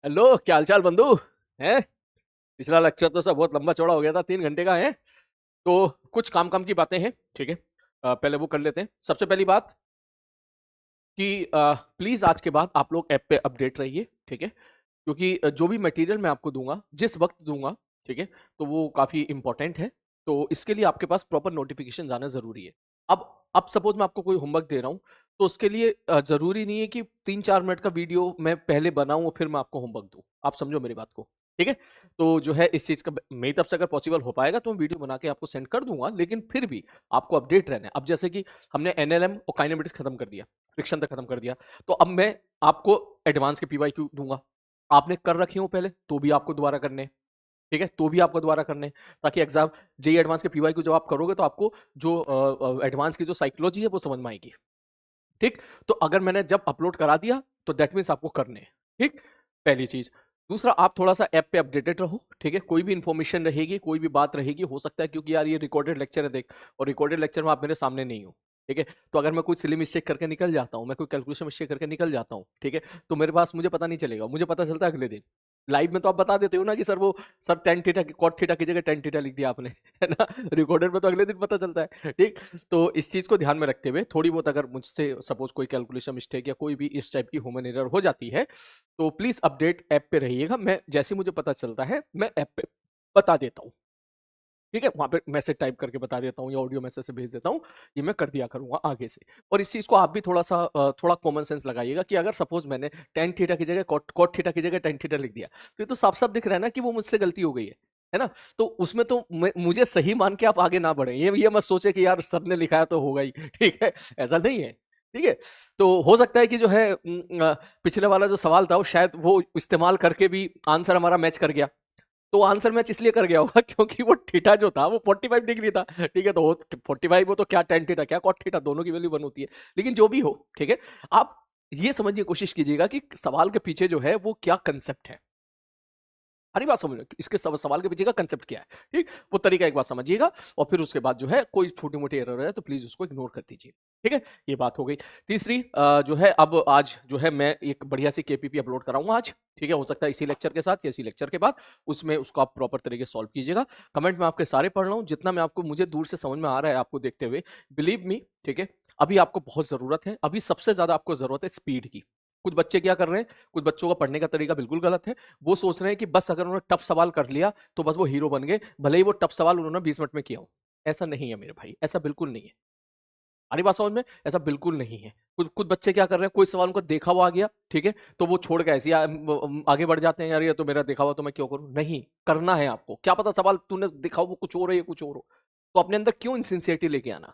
Hello, क्या हालचाल बंधु? हैं? पिछला लेक्चर तो सब बहुत लंबा चौड़ा हो गया था, 3 घंटे का है। तो कुछ काम काम की बातें हैं, ठीक है। पहले वो कर लेते हैं। सबसे पहली बात कि प्लीज आज के बाद आप लोग ऐप पे अपडेट रहिए, ठीक है। क्योंकि जो भी मटेरियल मैं आपको दूंगा, जिस वक्त दूंगा, ठीक है, तो वो काफी इंपॉर्टेंट है। तो इसके लिए आपके पास प्रॉपर नोटिफिकेशन जाना जरूरी है। अब सपोज मैं आपको कोई होमवर्क दे रहा हूँ, तो उसके लिए जरूरी नहीं है कि 3-4 मिनट का वीडियो मैं पहले बनाऊं और फिर मैं आपको होमवर्क दूं। आप समझो मेरी बात को, ठीक है। तो जो है इस चीज का मेरी तरफ से अगर पॉसिबल हो पाएगा तो मैं वीडियो बना के आपको सेंड कर दूंगा, लेकिन फिर भी आपको अपडेट रहना है। अब जैसे कि हमने एनएलएम और काइनेमेटिक्स खत्म कर दिया, फ्रिक्शन तक खत्म कर दिया, तो अब मैं आपको एडवांस के पीवाईक्यू दूंगा। आपने कर रखे हो पहले तो भी आपको दोबारा करने हैं, ठीक है, तो भी आपको दोबारा करने हैं, ताकि एग्जाम जेई एडवांस के पीवाईक्यू जब आप करोगे तो आपको जो एडवांस की जो साइकोलॉजी है वो समझ में आएगी, ठीक। तो अगर मैंने जब अपलोड करा दिया तो दैट मीन्स आपको करने हैं, ठीक। पहली चीज। दूसरा, आप थोड़ा सा ऐप पे अपडेटेड रहो, ठीक है। कोई भी इंफॉर्मेशन रहेगी, कोई भी बात रहेगी, हो सकता है क्योंकि यार ये रिकॉर्डेड लेक्चर है देख, और रिकॉर्डेड लेक्चर में आप मेरे सामने नहीं हो, ठीक है। तो अगर मैं कोई सिली मिस्टेक करके निकल जाता हूँ, मैं कोई कैलकुलेशन मिस्टेक करके निकल जाता हूँ, ठीक है, तो मेरे पास मुझे पता नहीं चलेगा, मुझे पता चलता है अगले दिन। लाइव में तो आप बता देते हो ना कि सर वो सर टेन थीटा की कॉट थीटा की जगह टेन थीटा लिख दिया आपने, है ना। रिकॉर्डेड में तो अगले दिन पता चलता है, ठीक। तो इस चीज को ध्यान में रखते हुए थोड़ी बहुत अगर मुझसे सपोज कोई कैलकुलेशन मिस्टेक या कोई भी इस टाइप की ह्यूमन एरर हो जाती है, तो प्लीज अपडेट ऐप पे रहिएगा। मैं जैसे मुझे पता चलता है मैं ऐप पे बता देता हूँ, ठीक है। वहां पे मैसेज टाइप करके बता देता हूँ या ऑडियो मैसेज से भेज देता हूँ। ये मैं कर दिया करूंगा आगे से। और इस चीज को आप भी थोड़ा सा थोड़ा कॉमन सेंस लगाइएगा कि अगर सपोज मैंने टेन थीटा की जगह कॉट थीटा की जगह टेन थीटा लिख दिया, तो ये तो साफ साफ दिख रहा है ना कि वो मुझसे गलती हो गई है ना। तो उसमें तो मुझे सही मान के आप आगे ना बढ़े, ये मत सोचे कि यार सर ने लिखा है तो होगा ही, ठीक है। ऐसा नहीं है, ठीक है। तो हो सकता है कि जो है पिछले वाला जो सवाल था वो शायद वो इस्तेमाल करके भी आंसर हमारा मैच कर गया। तो आंसर मैच इसलिए कर गया होगा क्योंकि वो थीटा जो था वो 45 डिग्री था, ठीक है। तो वो 45, वो तो क्या टेन थीटा क्या कॉट थीटा, दोनों की वैल्यू वन होती है। लेकिन जो भी हो, ठीक है। आप ये समझने की कोशिश कीजिएगा कि सवाल के पीछे जो है वो क्या कंसेप्ट है। हरी बात समझ लो इसके सवाल के पीछे का कंसेप्ट क्या है, ठीक। वो तरीका एक बार समझिएगा, और फिर उसके बाद जो है कोई छोटी मोटी एरर है तो प्लीज उसको इग्नोर कर दीजिए, ठीक है। ये बात हो गई। तीसरी जो है, अब आज जो है मैं एक बढ़िया सी केपीपी अपलोड कराऊंगा आज, ठीक है। हो सकता है इसी लेक्चर के साथ या इसी लेक्चर के बाद, उसमें उसको आप प्रॉपर तरीके से सॉल्व कीजिएगा। कमेंट में आपके सारे पढ़ रहा हूँ, जितना मैं आपको मुझे दूर से समझ में आ रहा है आपको देखते हुए, बिलीव मी, ठीक है। अभी आपको बहुत जरूरत है, अभी सबसे ज्यादा आपको जरूरत है स्पीड की। कुछ बच्चे क्या कर रहे हैं, कुछ बच्चों का पढ़ने का तरीका बिल्कुल गलत है। वो सोच रहे हैं कि बस अगर उन्होंने टफ सवाल कर लिया तो बस वो हीरो बन गए, भले ही वो टफ सवाल उन्होंने 20 मिनट में किया हो। ऐसा नहीं है मेरे भाई, ऐसा बिल्कुल नहीं है। हमारी बात समझ में, ऐसा बिल्कुल नहीं है। कुछ कुछ बच्चे क्या कर रहे हैं, कोई सवाल उनको देखा हुआ आ गया, ठीक है, तो वो छोड़ के ऐसे ही आगे बढ़ जाते हैं, यार ये तो मेरा देखा हुआ तो मैं क्यों करूं। नहीं करना है आपको, क्या पता सवाल तूने देखा हो वो कुछ और है, ये कुछ और हो। तो अपने अंदर क्यों इनसिंसियरिटी लेके आना।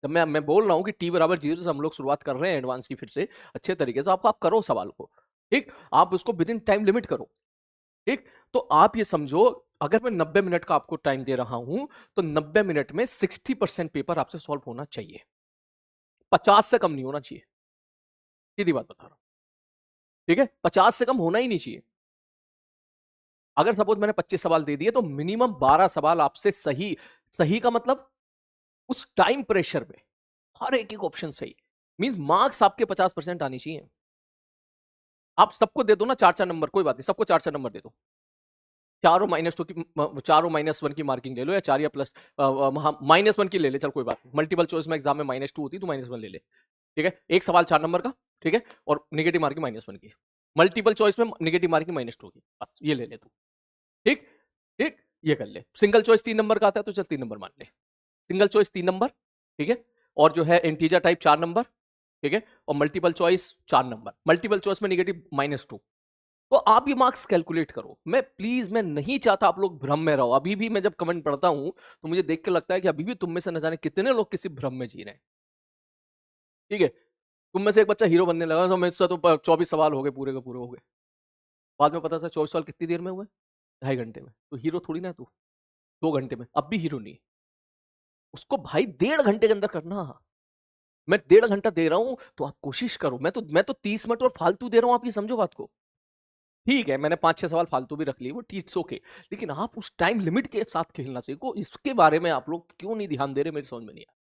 जब मैं बोल रहा हूँ कि टी बराबर 0 से हम लोग शुरुआत कर रहे हैं एडवांस की फिर से अच्छे तरीके से, आपको आप करो सवाल को, ठीक। आप उसको विद इन टाइम लिमिट करो, ठीक। तो आप ये समझो, अगर मैं 90 मिनट का आपको टाइम दे रहा हूं, तो 90 मिनट में 60% पेपर आपसे सॉल्व होना चाहिए, 50 से कम नहीं होना चाहिए। सीधी बात बता रहा हूं, ठीक है। 50 से कम होना ही नहीं चाहिए। अगर सपोज मैंने 25 सवाल दे दिए तो मिनिमम 12 सवाल आपसे सही। सही का मतलब उस टाइम प्रेशर में हर एक एक ऑप्शन सही, मींस मार्क्स आपके 50% आनी चाहिए। आप सबको दे दो ना 4-4 नंबर, कोई बात नहीं, सबको 4-4 नंबर दे दो। चारों -2 की, चारों -1 की मार्किंग ले लो, या 4 या प्लस -1 की ले ले, चल कोई बात नहीं। मल्टीपल चॉइस में एग्जाम में -2 होती तो -1 ले ले, ठीक है। एक सवाल 4 नंबर का, ठीक है, और निगेटिव मार्किंग -1 की। मल्टीपल चॉइस में निगेटिव मार्किंग -2 की, बस ये ले ले तू, ठीक। ठीक, ये कर ले। सिंगल चॉइस 3 नंबर का आता है तो चल 3 नंबर मान ले। सिंगल चॉइस 3 नंबर, ठीक है। और जो है इंटीजर टाइप 4 नंबर, ठीक है। और multiple choice 4 number, multiple choice में निगेटिव -2। तो आप ये मार्क्स कैलकुलेट करो। मैं नहीं चाहता आप लोग भ्रम में रहो। अभी भी मैं जब कमेंट पढ़ता हूं तो मुझे देख के लगता है कि अभी भी तुम में से न जाने कितने लोग किसी भ्रम में जी रहे हैं, ठीक है। तुम में से एक बच्चा हीरो बनने लगा तो मेरे से तो 24 सवाल हो गए, पूरे के पूरे हो गए। बाद में पता था 24 सवाल कितनी देर में हुए, 2.5 घंटे में। तो हीरो थोड़ी ना तू 2 घंटे में, अब भी हीरो नहीं। उसको भाई 1.5 घंटे के अंदर करना। मैं 1.5 घंटा दे रहा हूं तो आप कोशिश करो। मैं तो 30 मिनट और फालतू दे रहा हूं, आप ये समझो बात को। ठीक है, मैंने 5-6 सवाल फालतू भी रख लिए, वो ठीक ओके। लेकिन आप उस टाइम लिमिट के साथ खेलना सीखो। इसके बारे में आप लोग क्यों नहीं ध्यान दे रहे, मेरी समझ में नहीं आया।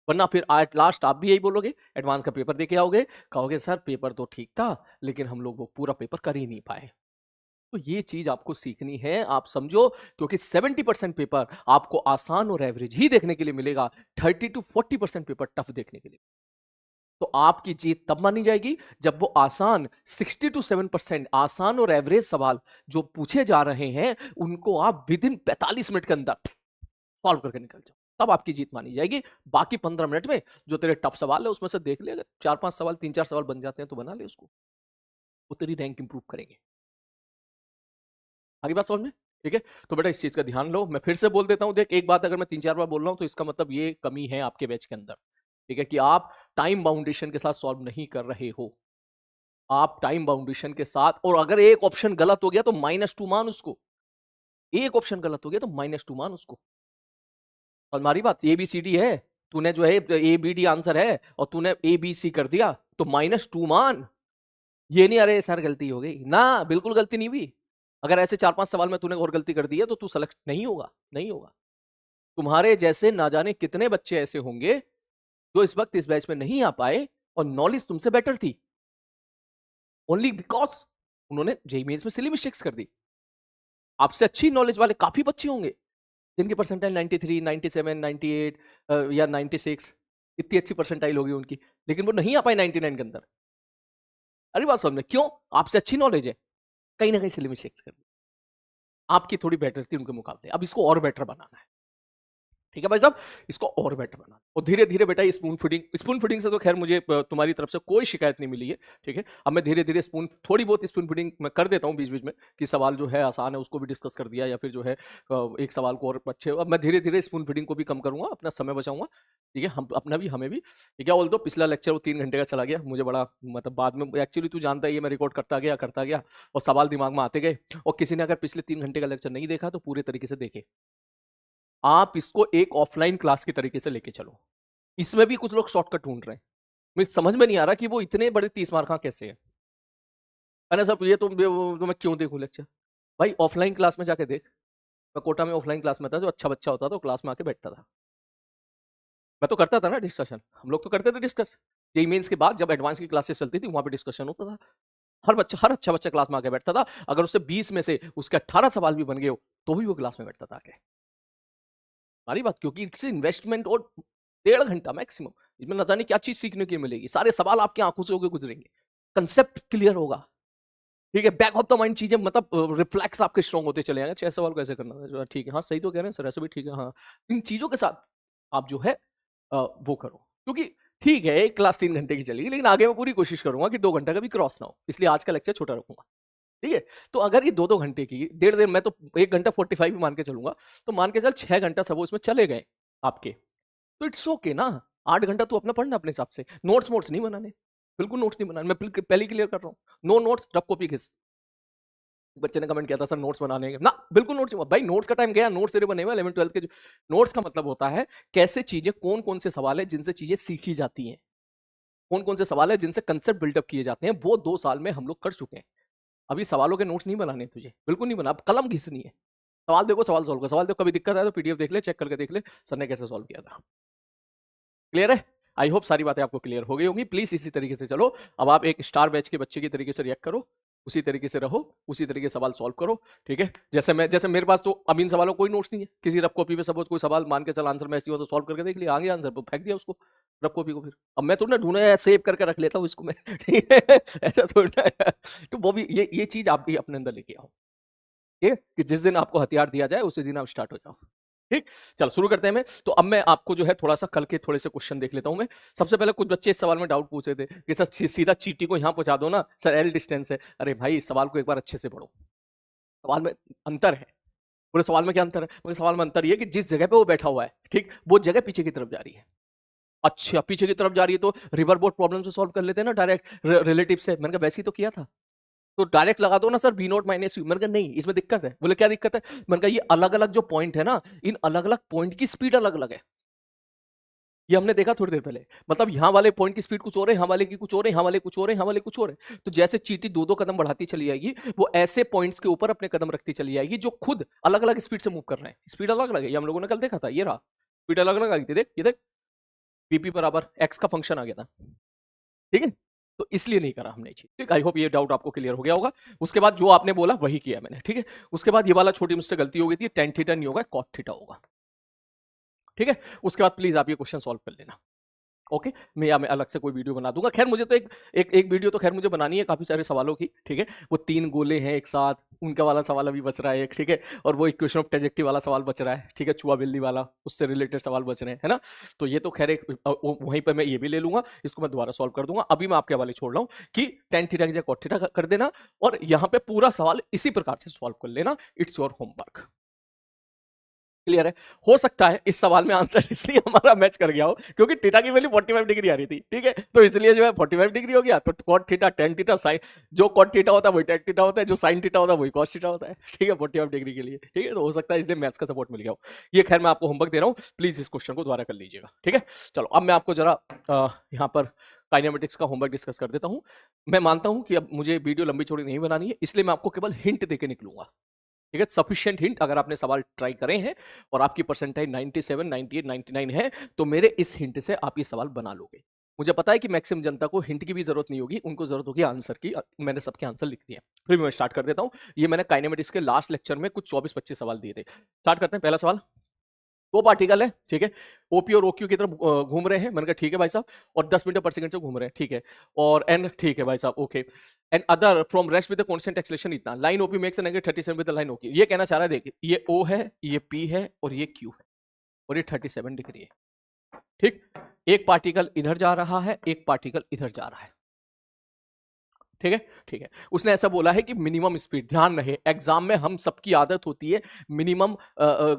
वरना फिर एट लास्ट आप भी यही बोलोगे, एडवांस का पेपर दे के आओगे, कहोगे सर पेपर तो ठीक था लेकिन हम लोग वो पूरा पेपर कर ही नहीं पाए। तो ये चीज आपको सीखनी है, आप समझो, क्योंकि 70% पेपर आपको आसान और एवरेज ही देखने के लिए मिलेगा, 30 to 40% पेपर टफ देखने के लिए। तो आपकी जीत तब मानी जाएगी जब वो आसान 60 to 7% आसान और एवरेज सवाल जो पूछे जा रहे हैं उनको आप विद इन 45 मिनट के अंदर सॉल्व करके निकल जाओ, तब आपकी जीत मानी जाएगी। बाकी 15 मिनट में जो तेरे टफ सवाल है उसमें से देख ले, अगर 4-5 सवाल 3-4 सवाल बन जाते हैं तो बना ले उसको, वो तेरी रैंक इंप्रूव करेंगे। आगे बात समझ में? ठीक है, तो बेटा इस चीज का ध्यान लो। मैं फिर से बोल देता हूं, देख एक बात अगर मैं 3-4 बार बोल रहा हूं तो इसका मतलब ये कमी है आपके बैच के अंदर, ठीक है, कि आप टाइम बाउंडेशन के साथ सॉल्व नहीं कर रहे हो। आप टाइम बाउंडेशन के साथ, और अगर एक ऑप्शन गलत हो गया तो -2 मान उसको, एक ऑप्शन गलत हो गया तो -2 मान उसको। और हमारी बात ABCD है, तूने जो है ABD आंसर है और तूने ABC कर दिया तो -2 मान। ये नहीं अरे सर गलती हो गई ना, बिल्कुल गलती नहीं हुई। अगर ऐसे 4-5 सवाल में तूने और गलती कर दी है तो तू सेलेक्ट नहीं होगा, नहीं होगा। तुम्हारे जैसे ना जाने कितने बच्चे ऐसे होंगे जो इस वक्त इस बैच में नहीं आ पाए और नॉलेज तुमसे बेटर थी, ओनली बिकॉज उन्होंने जेईई मेंस में सिली मिस्टेक्स कर दी। आपसे अच्छी नॉलेज वाले काफी बच्चे होंगे जिनकी परसेंटाइल 93, 97, 98 या 96, इतनी अच्छी परसेंटाइल होगी उनकी, लेकिन वो नहीं आ पाए 99 के अंदर। अरे बात समझ में, क्यों? आपसे अच्छी नॉलेज है, कहीं ना कहीं सिली मिस्टेक्स कर दी, आपकी थोड़ी बेटर थी उनके मुकाबले, अब इसको और बेटर बनाना है। ठीक है भाई साहब, इसको और बेटर बना, और धीरे धीरे बेटा स्पून फीडिंग से तो खैर मुझे तुम्हारी तरफ से कोई शिकायत नहीं मिली है। ठीक है, अब मैं धीरे धीरे थोड़ी बहुत स्पून फीडिंग मैं कर देता हूँ बीच बीच में, कि सवाल जो है आसान है उसको भी डिस्कस कर दिया, या फिर जो है एक सवाल को और अच्छे, अब मैं धीरे धीरे स्पून फीडिंग को भी कम करूंगा, अपना समय बचाऊंगा। ठीक है, हम अपना भी हमें भी। ठीक है, ऑल दो पिछला लेक्चर वो 3 घंटे का चला गया, मुझे बड़ा मतलब बाद में एक्चुअली तू जानता है ये मैं रिकॉर्ड करता गया और सवाल दिमाग में आते गए, और किसी ने अगर पिछले 3 घंटे का लेक्चर नहीं देखा तो पूरे तरीके से देखे। आप इसको एक ऑफलाइन क्लास के तरीके से लेके चलो, इसमें भी कुछ लोग शॉर्टकट ढूंढ रहे हैं, मुझे समझ में नहीं आ रहा कि वो इतने बड़े 30 मार्क कैसे है। अरे सब ये तो मैं क्यों देखूं लेक्चर? भाई ऑफलाइन क्लास में जाके देख, मैं कोटा में ऑफलाइन क्लास में था, जो अच्छा बच्चा होता था क्लास में आके बैठता था, मैं तो करता था ना डिस्कशन, हम लोग तो करते थे डिस्कस, जेईई मेंस के बाद जब एडवांस की क्लासेस चलती थी वहां पे डिस्कशन होता था, हर अच्छा बच्चा क्लास में आके बैठता था, अगर उससे 20 में से उसके 18 सवाल भी बन गए हो तो भी वो क्लास में बैठता था आके। सारी बात, क्योंकि इट्स इन्वेस्टमेंट, और 1.5 घंटा मैक्सिमम, इसमें न जाने क्या चीज सीखने की मिलेगी, सारे सवाल आपकी आंखों से होकर गुजरेंगे, कंसेप्ट क्लियर होगा। ठीक है, बैक ऑफ द माइंड चीजें मतलब रिफ्लेक्स आपके स्ट्रॉन्ग होते चले जाएंगे, 6 सवाल कैसे करना है, ठीक है, हाँ सही तो कह रहे हैं सर, ऐसे भी ठीक है, हाँ इन चीजों के साथ आप जो है वो करो, क्योंकि ठीक है एक क्लास 3 घंटे की चलेगी, लेकिन आगे मैं पूरी कोशिश करूंगा कि 2 घंटे का भी क्रॉस ना हो, इसलिए आज का लेक्चर छोटा रखूंगा। ठीक है, तो अगर ये 2-2 घंटे की 1.5 मैं तो 1 घंटा 45 भी मान के चलूंगा, तो मान के चल 6 घंटा सब इसमें चले गए आपके, तो इट्स ओके ना। 8 घंटा तू अपना पढ़ना अपने हिसाब से, नोट्स नहीं बनाने, बिल्कुल नोट्स नहीं बनाने, मैं पहले क्लियर कर रहा हूँ, नो नोट्स, रफ कॉपी घिस। बच्चे ने कमेंट किया था सर नोट्स बनाने के ना, बिल्कुल नोट्स भाई, नोट्स का टाइम गया, नोट्स तेरे बने हुए 11th 12th के। नोट्स का मतलब होता है कैसे चीजें, कौन कौन से सवाल है जिनसे चीजें सीखी जाती हैं, कौन कौन से सवाल है जिनसे कंसेप्ट बिल्डअप किए जाते हैं, वो 2 साल में हम लोग कर चुके हैं। अभी सवालों के नोट्स नहीं बनाने तुझे, बिल्कुल नहीं बना, अब कलम घिसनी है, सवाल देखो सवाल सॉल्व कर, सवाल देखो, कभी दिक्कत आए तो पीडीएफ देख ले, चेक करके देख ले सर ने कैसे सॉल्व किया था। क्लियर है? आई होप सारी बातें आपको क्लियर हो गई होंगी। प्लीज इसी तरीके से चलो, अब आप एक स्टार बैच के बच्चे की तरीके से रिएक्ट करो, उसी तरीके से रहो, उसी तरीके से सवाल सॉल्व करो। ठीक है, जैसे मेरे पास तो अब इन सवालों कोई नोट्स नहीं है, किसी रफ कॉपी पे सपोज कोई सवाल मान के चल आंसर मैच हो तो सॉल्व करके देख लिया, आगे आंसर पर फेंक दिया उसको रफ कॉपी को, फिर अब मैं तो ना ढूंढे सेव करके रख लेता हूँ इसको मैं ठीक है ऐसा थोड़ा तो वो भी ये चीज आप भी अपने अंदर लेके आओ, ठीक है, कि जिस दिन आपको हथियार दिया जाए उसी दिन आप स्टार्ट हो जाओ। ठीक, चलो शुरू करते हैं। मैं तो अब मैं आपको जो है थोड़ा सा कल के थोड़े से क्वेश्चन देख लेता हूं मैं। सबसे पहले कुछ बच्चे इस सवाल में डाउट पूछे थे कि सर सीधा चीटी को यहां पहुंचा दो ना सर, एल डिस्टेंस है। अरे भाई सवाल को एक बार अच्छे से पढ़ो, सवाल में अंतर है, पूरे सवाल में क्या अंतर है? पूरे सवाल में अंतर ये कि जिस जगह पे वो बैठा हुआ है, ठीक, वो जगह पीछे की तरफ जा रही है। अच्छा पीछे की तरफ जा रही है तो रिवर बोट प्रॉब्लम से सॉल्व कर लेते हैं ना डायरेक्ट रिलेटिव से, मैंने कहा वैसे ही तो किया था, तो डायरेक्ट लगा दो ना sir b naught minus u. मैंने कहा नहीं इसमें दिक्कत है, बोले क्या दिक्कत है? मैंने कहा ये अलग अलग जो पॉइंट है ना, इन अलग अलग पॉइंट की स्पीड अलग अलग है, ये हमने देखा थोड़ी देर पहले, मतलब यहां वाले पॉइंट की स्पीड कुछ और है, यहां वाले की कुछ और है, यहां वाले कुछ और है, यहां वाले कुछ और है। तो जैसे चींटी 2-2 कदम बढ़ाती चली जाएगी, वो ऐसे पॉइंट्स के ऊपर अपने कदम रखती चली जाएगी जो खुद अलग अलग स्पीड से मूव कर रहे हैं, स्पीड अलग अलग है, ये हम लोगों ने कल देखा था, ये रहा स्पीड अलग अलग आ गई थी, देख ये देख, पीपी बराबर एक्स का फंक्शन आ गया था। ठीक है, तो इसलिए नहीं करा हमने चीज। ठीक, आई होप ये डाउट आपको क्लियर हो गया होगा। उसके बाद जो आपने बोला वही किया मैंने। ठीक है, उसके बाद ये वाला छोटी मुझसे गलती हो गई थी, टेन थीटा नहीं होगा, कॉट थीटा होगा। ठीक है, उसके बाद प्लीज आप ये क्वेश्चन सॉल्व कर लेना। ओके, मैं अलग से कोई वीडियो बना दूंगा। खैर मुझे तो एक वीडियो तो खैर मुझे बनानी है काफी सारे सवालों की। ठीक है, वो 3 गोले हैं एक साथ, उनका वाला सवाल अभी बच रहा है एक। ठीक है, और वो इक्वेशन ऑफ ट्रेजेक्टरी वाला सवाल बच रहा है। ठीक है, चूहा बिल्ली वाला, उससे रिलेटेड सवाल बच रहे हैं, है ना। तो ये तो खैर एक वहीं पर मैं ये भी ले लूंगा, इसको मैं दोबारा सॉल्व कर दूंगा। अभी मैं आपके हवाले छोड़ रहा हूं कि टेन थीटा की जगह कॉट थीटा कर देना, और यहां पे पूरा सवाल इसी प्रकार से सॉल्व कर लेना। It's your homework. क्लियर है। हो सकता है इस सवाल में आंसर इसलिए हमारा मैच कर गया हो क्योंकि थीटा की वैल्यू 45 डिग्री आ रही थी। ठीक है, तो इसलिए जो है 45 डिग्री हो गया, तो cot theta tan theta sine, जो कॉट थीटा होता है वही टेन थीटा होता है, जो साइन थीटा होता है वही कॉस थीटा होता है। ठीक है, 45 डिग्री के लिए। ठीक है, तो हो सकता है इसलिए मैथ्स का सपोर्ट मिल गया हो। ये खैर मैं आपको होमवर्क दे रहा हूँ, प्लीज इस क्वेश्चन को दोबारा कर लीजिएगा। ठीक है, चलो अब मैं आपको जरा यहाँ पर काइनेमेटिक्स का होमवर्क डिस्कस कर देता हूँ। मैं मानता हूँ कि अब मुझे वीडियो लंबी चौड़ी नहीं बनानी है, इसलिए मैं आपको केवल हिंट देके निकलूंगा। ठीक है, सफिशिएंट हिंट। अगर आपने सवाल ट्राई करे हैं और आपकी परसेंटाइल 97, 98, 99 है, तो मेरे इस हिंट से आप ये सवाल बना लोगे। मुझे पता है कि मैक्सिमम जनता को हिंट की भी जरूरत नहीं होगी, उनको जरूरत होगी आंसर की। मैंने सबके आंसर लिख दिए। फिर मैं स्टार्ट कर देता हूं। ये मैंने काइनेमेटिक्स के लास्ट लेक्चर में कुछ 24-25 सवाल दिए थे। स्टार्ट करते हैं। पहला सवाल, दो पार्टिकल है। ठीक है, ओपी और ओक्यू की तरफ घूम रहे हैं। मैंने कहा ठीक है भाई साहब, और 10 मीटर पर सेकंड से घूम रहे हैं। ठीक है, और एन, ठीक है भाई साहब, okay, and other from rest with the constant acceleration इतना, line OP makes an angle 37 with the line OQ. ये कहना चाह रहा है, देखिए ये ओ है, ये पी है, और ये क्यू है, और ये 37 डिग्री है। ठीक, एक पार्टिकल इधर जा रहा है, एक पार्टिकल इधर जा रहा है। ठीक है, ठीक है, उसने ऐसा बोला है कि मिनिमम स्पीड, ध्यान रहे एग्जाम में हम सबकी आदत होती है मिनिमम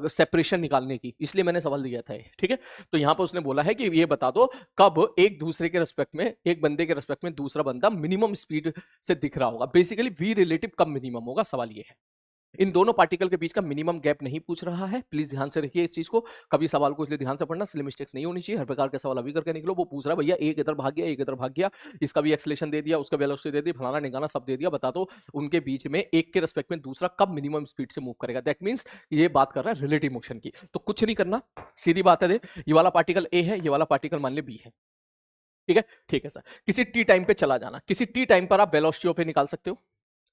सेपरेशन निकालने की, इसलिए मैंने सवाल दिया था। ठीक है, तो यहां पर उसने बोला है कि ये बता दो कब एक दूसरे के रिस्पेक्ट में, एक बंदे के रिस्पेक्ट में दूसरा बंदा मिनिमम स्पीड से दिख रहा होगा। बेसिकली वी रिलेटिव कब मिनिमम होगा, सवाल ये है। इन दोनों पार्टिकल के बीच का मिनिमम गैप नहीं पूछ रहा है, प्लीज ध्यान से रखिए इस चीज को। कभी सवाल को इसलिए ध्यान से पढ़ना, सिली मिस्टेक्स नहीं होनी चाहिए। हर प्रकार के सवाल अभी करके निकलो। वो पूछ रहा है भैया एक इधर भाग गया, एक इधर भाग गया, इसका भी एक्सेलेरेशन दे दिया, उसका वेलोसिटी दे दी, फलाना निकाला सब दे दिया, बता दो उनके बीच में एक के रिस्पेक्ट में दूसरा कब मिनिमम स्पीड से मूव करेगा। दैट मींस ये बात कर रहा है रिलेटिव मोशन की। तो कुछ नहीं करना, सीधी बात है, ये वाला पार्टिकल ए है, ये वाला पार्टिकल मान ले बी है। ठीक है, ठीक है सर, किसी टी टाइम पे चला जाना, किसी टी टाइम पर आप वेलोसिटी ऑफ ए निकाल सकते हो।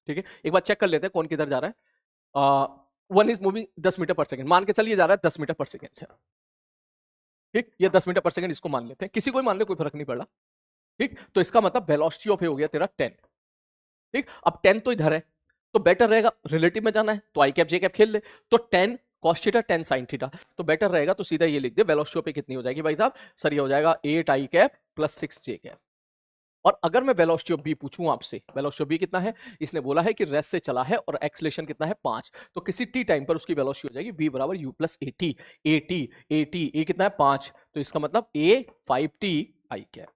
ठीक है, एक बार चेक कर लेते हैं कौन किधर जा रहा है। वन इज मूविंग 10 मीटर पर सेकंड, मान के चलिए जा रहा है 10 मीटर पर सेकंड से। ठीक, ये 10 मीटर पर सेकंड इसको मान लेते हैं, किसी को मान ले, कोई फर्क नहीं पड़ रहा। ठीक, तो इसका मतलब वेलोसिटी ऑफ ए हो गया तेरा 10। ठीक, अब 10 तो इधर है, तो बेटर रहेगा, रिलेटिव में जाना है तो आई कैप जे कैप खेल ले, तो 10 cos थीटा 10 sin थीटा, तो बेटर रहेगा, तो सीधा ये लिख दे वेलोसिटी ऑफ ए कितनी हो जाएगी भाई साहब, सर ये हो जाएगा 8 आई कैप प्लस 6 जे कैप। और अगर मैं वेलोसिटी ऑफ बी पूछूं आपसे, वेलोसिटी ऑफ बी कितना है, इसने बोला है कि रेस्ट से चला है और एक्सेलरेशन कितना है 5, तो किसी टी टाइम पर उसकी वेलोसिटी हो जाएगी v बराबर u प्लस ए टी। ए कितना है 5, तो इसका मतलब a 5t आई कैप।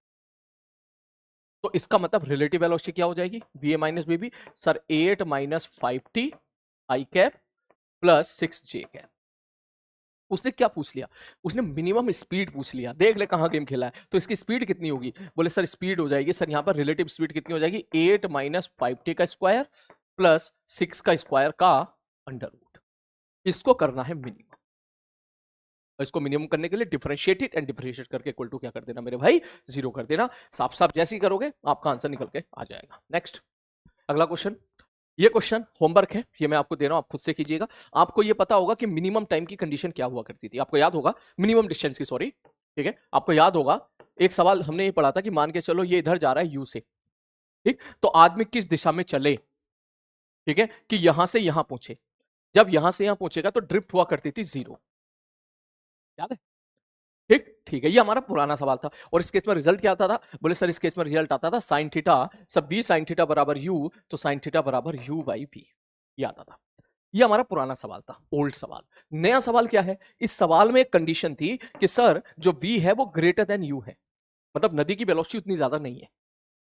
तो इसका मतलब रिलेटिव वेलोसिटी क्या हो जाएगी, va माइनस बीबी, सर 8 माइनस 5t आई कैप प्लस 6j कैप। उसने क्या पूछ लिया, उसने मिनिमम स्पीड पूछ लिया। देख ले कहां गेम खेला है। तो इसकी स्पीड कितनी होगी, बोले सर स्पीड हो जाएगी, सर यहां पर रिलेटिव स्पीड कितनी हो जाएगी 8 माइनस 5t का स्क्वायर प्लस 6 का स्क्वायर का अंडर रूट। इसको करना है मिनिमम। इसको मिनिमम करने के लिए डिफरेंशिएटेड एंड डिफरेंशिएट करके इक्वल टू क्या कर देना मेरे भाई, 0 कर देना। साफ साफ जैसे ही करोगे आपका आंसर निकल के आ जाएगा। नेक्स्ट, अगला क्वेश्चन। ये क्वेश्चन होमवर्क है, ये मैं आपको दे रहा हूं, आप खुद से कीजिएगा। आपको ये पता होगा कि मिनिमम टाइम की कंडीशन क्या हुआ करती थी, आपको याद होगा, मिनिमम डिस्टेंस की, सॉरी। ठीक है, आपको याद होगा एक सवाल हमने ये पढ़ा था कि मान के चलो ये इधर जा रहा है यू से, ठीक, तो आदमी किस दिशा में चले, ठीक है, कि यहां से यहां पहुंचे। जब यहां से यहां पहुंचेगा तो ड्रिफ्ट हुआ करती थी 0, याद है। ठीक, ठीक है, ये हमारा पुराना सवाल था। और इस केस में रिजल्ट क्या आता था, बोले सर इस केस में रिजल्ट आता था साइन थीटा, सब वी साइन थीटा बराबर यू, तो साइन थीटा बराबर यू बाई वी, ये आता था। ये हमारा पुराना सवाल था, ओल्ड सवाल। नया सवाल क्या है, इस सवाल में एक कंडीशन थी कि सर जो v है वो ग्रेटर देन u है, मतलब नदी की वेलोसिटी उतनी ज्यादा नहीं है,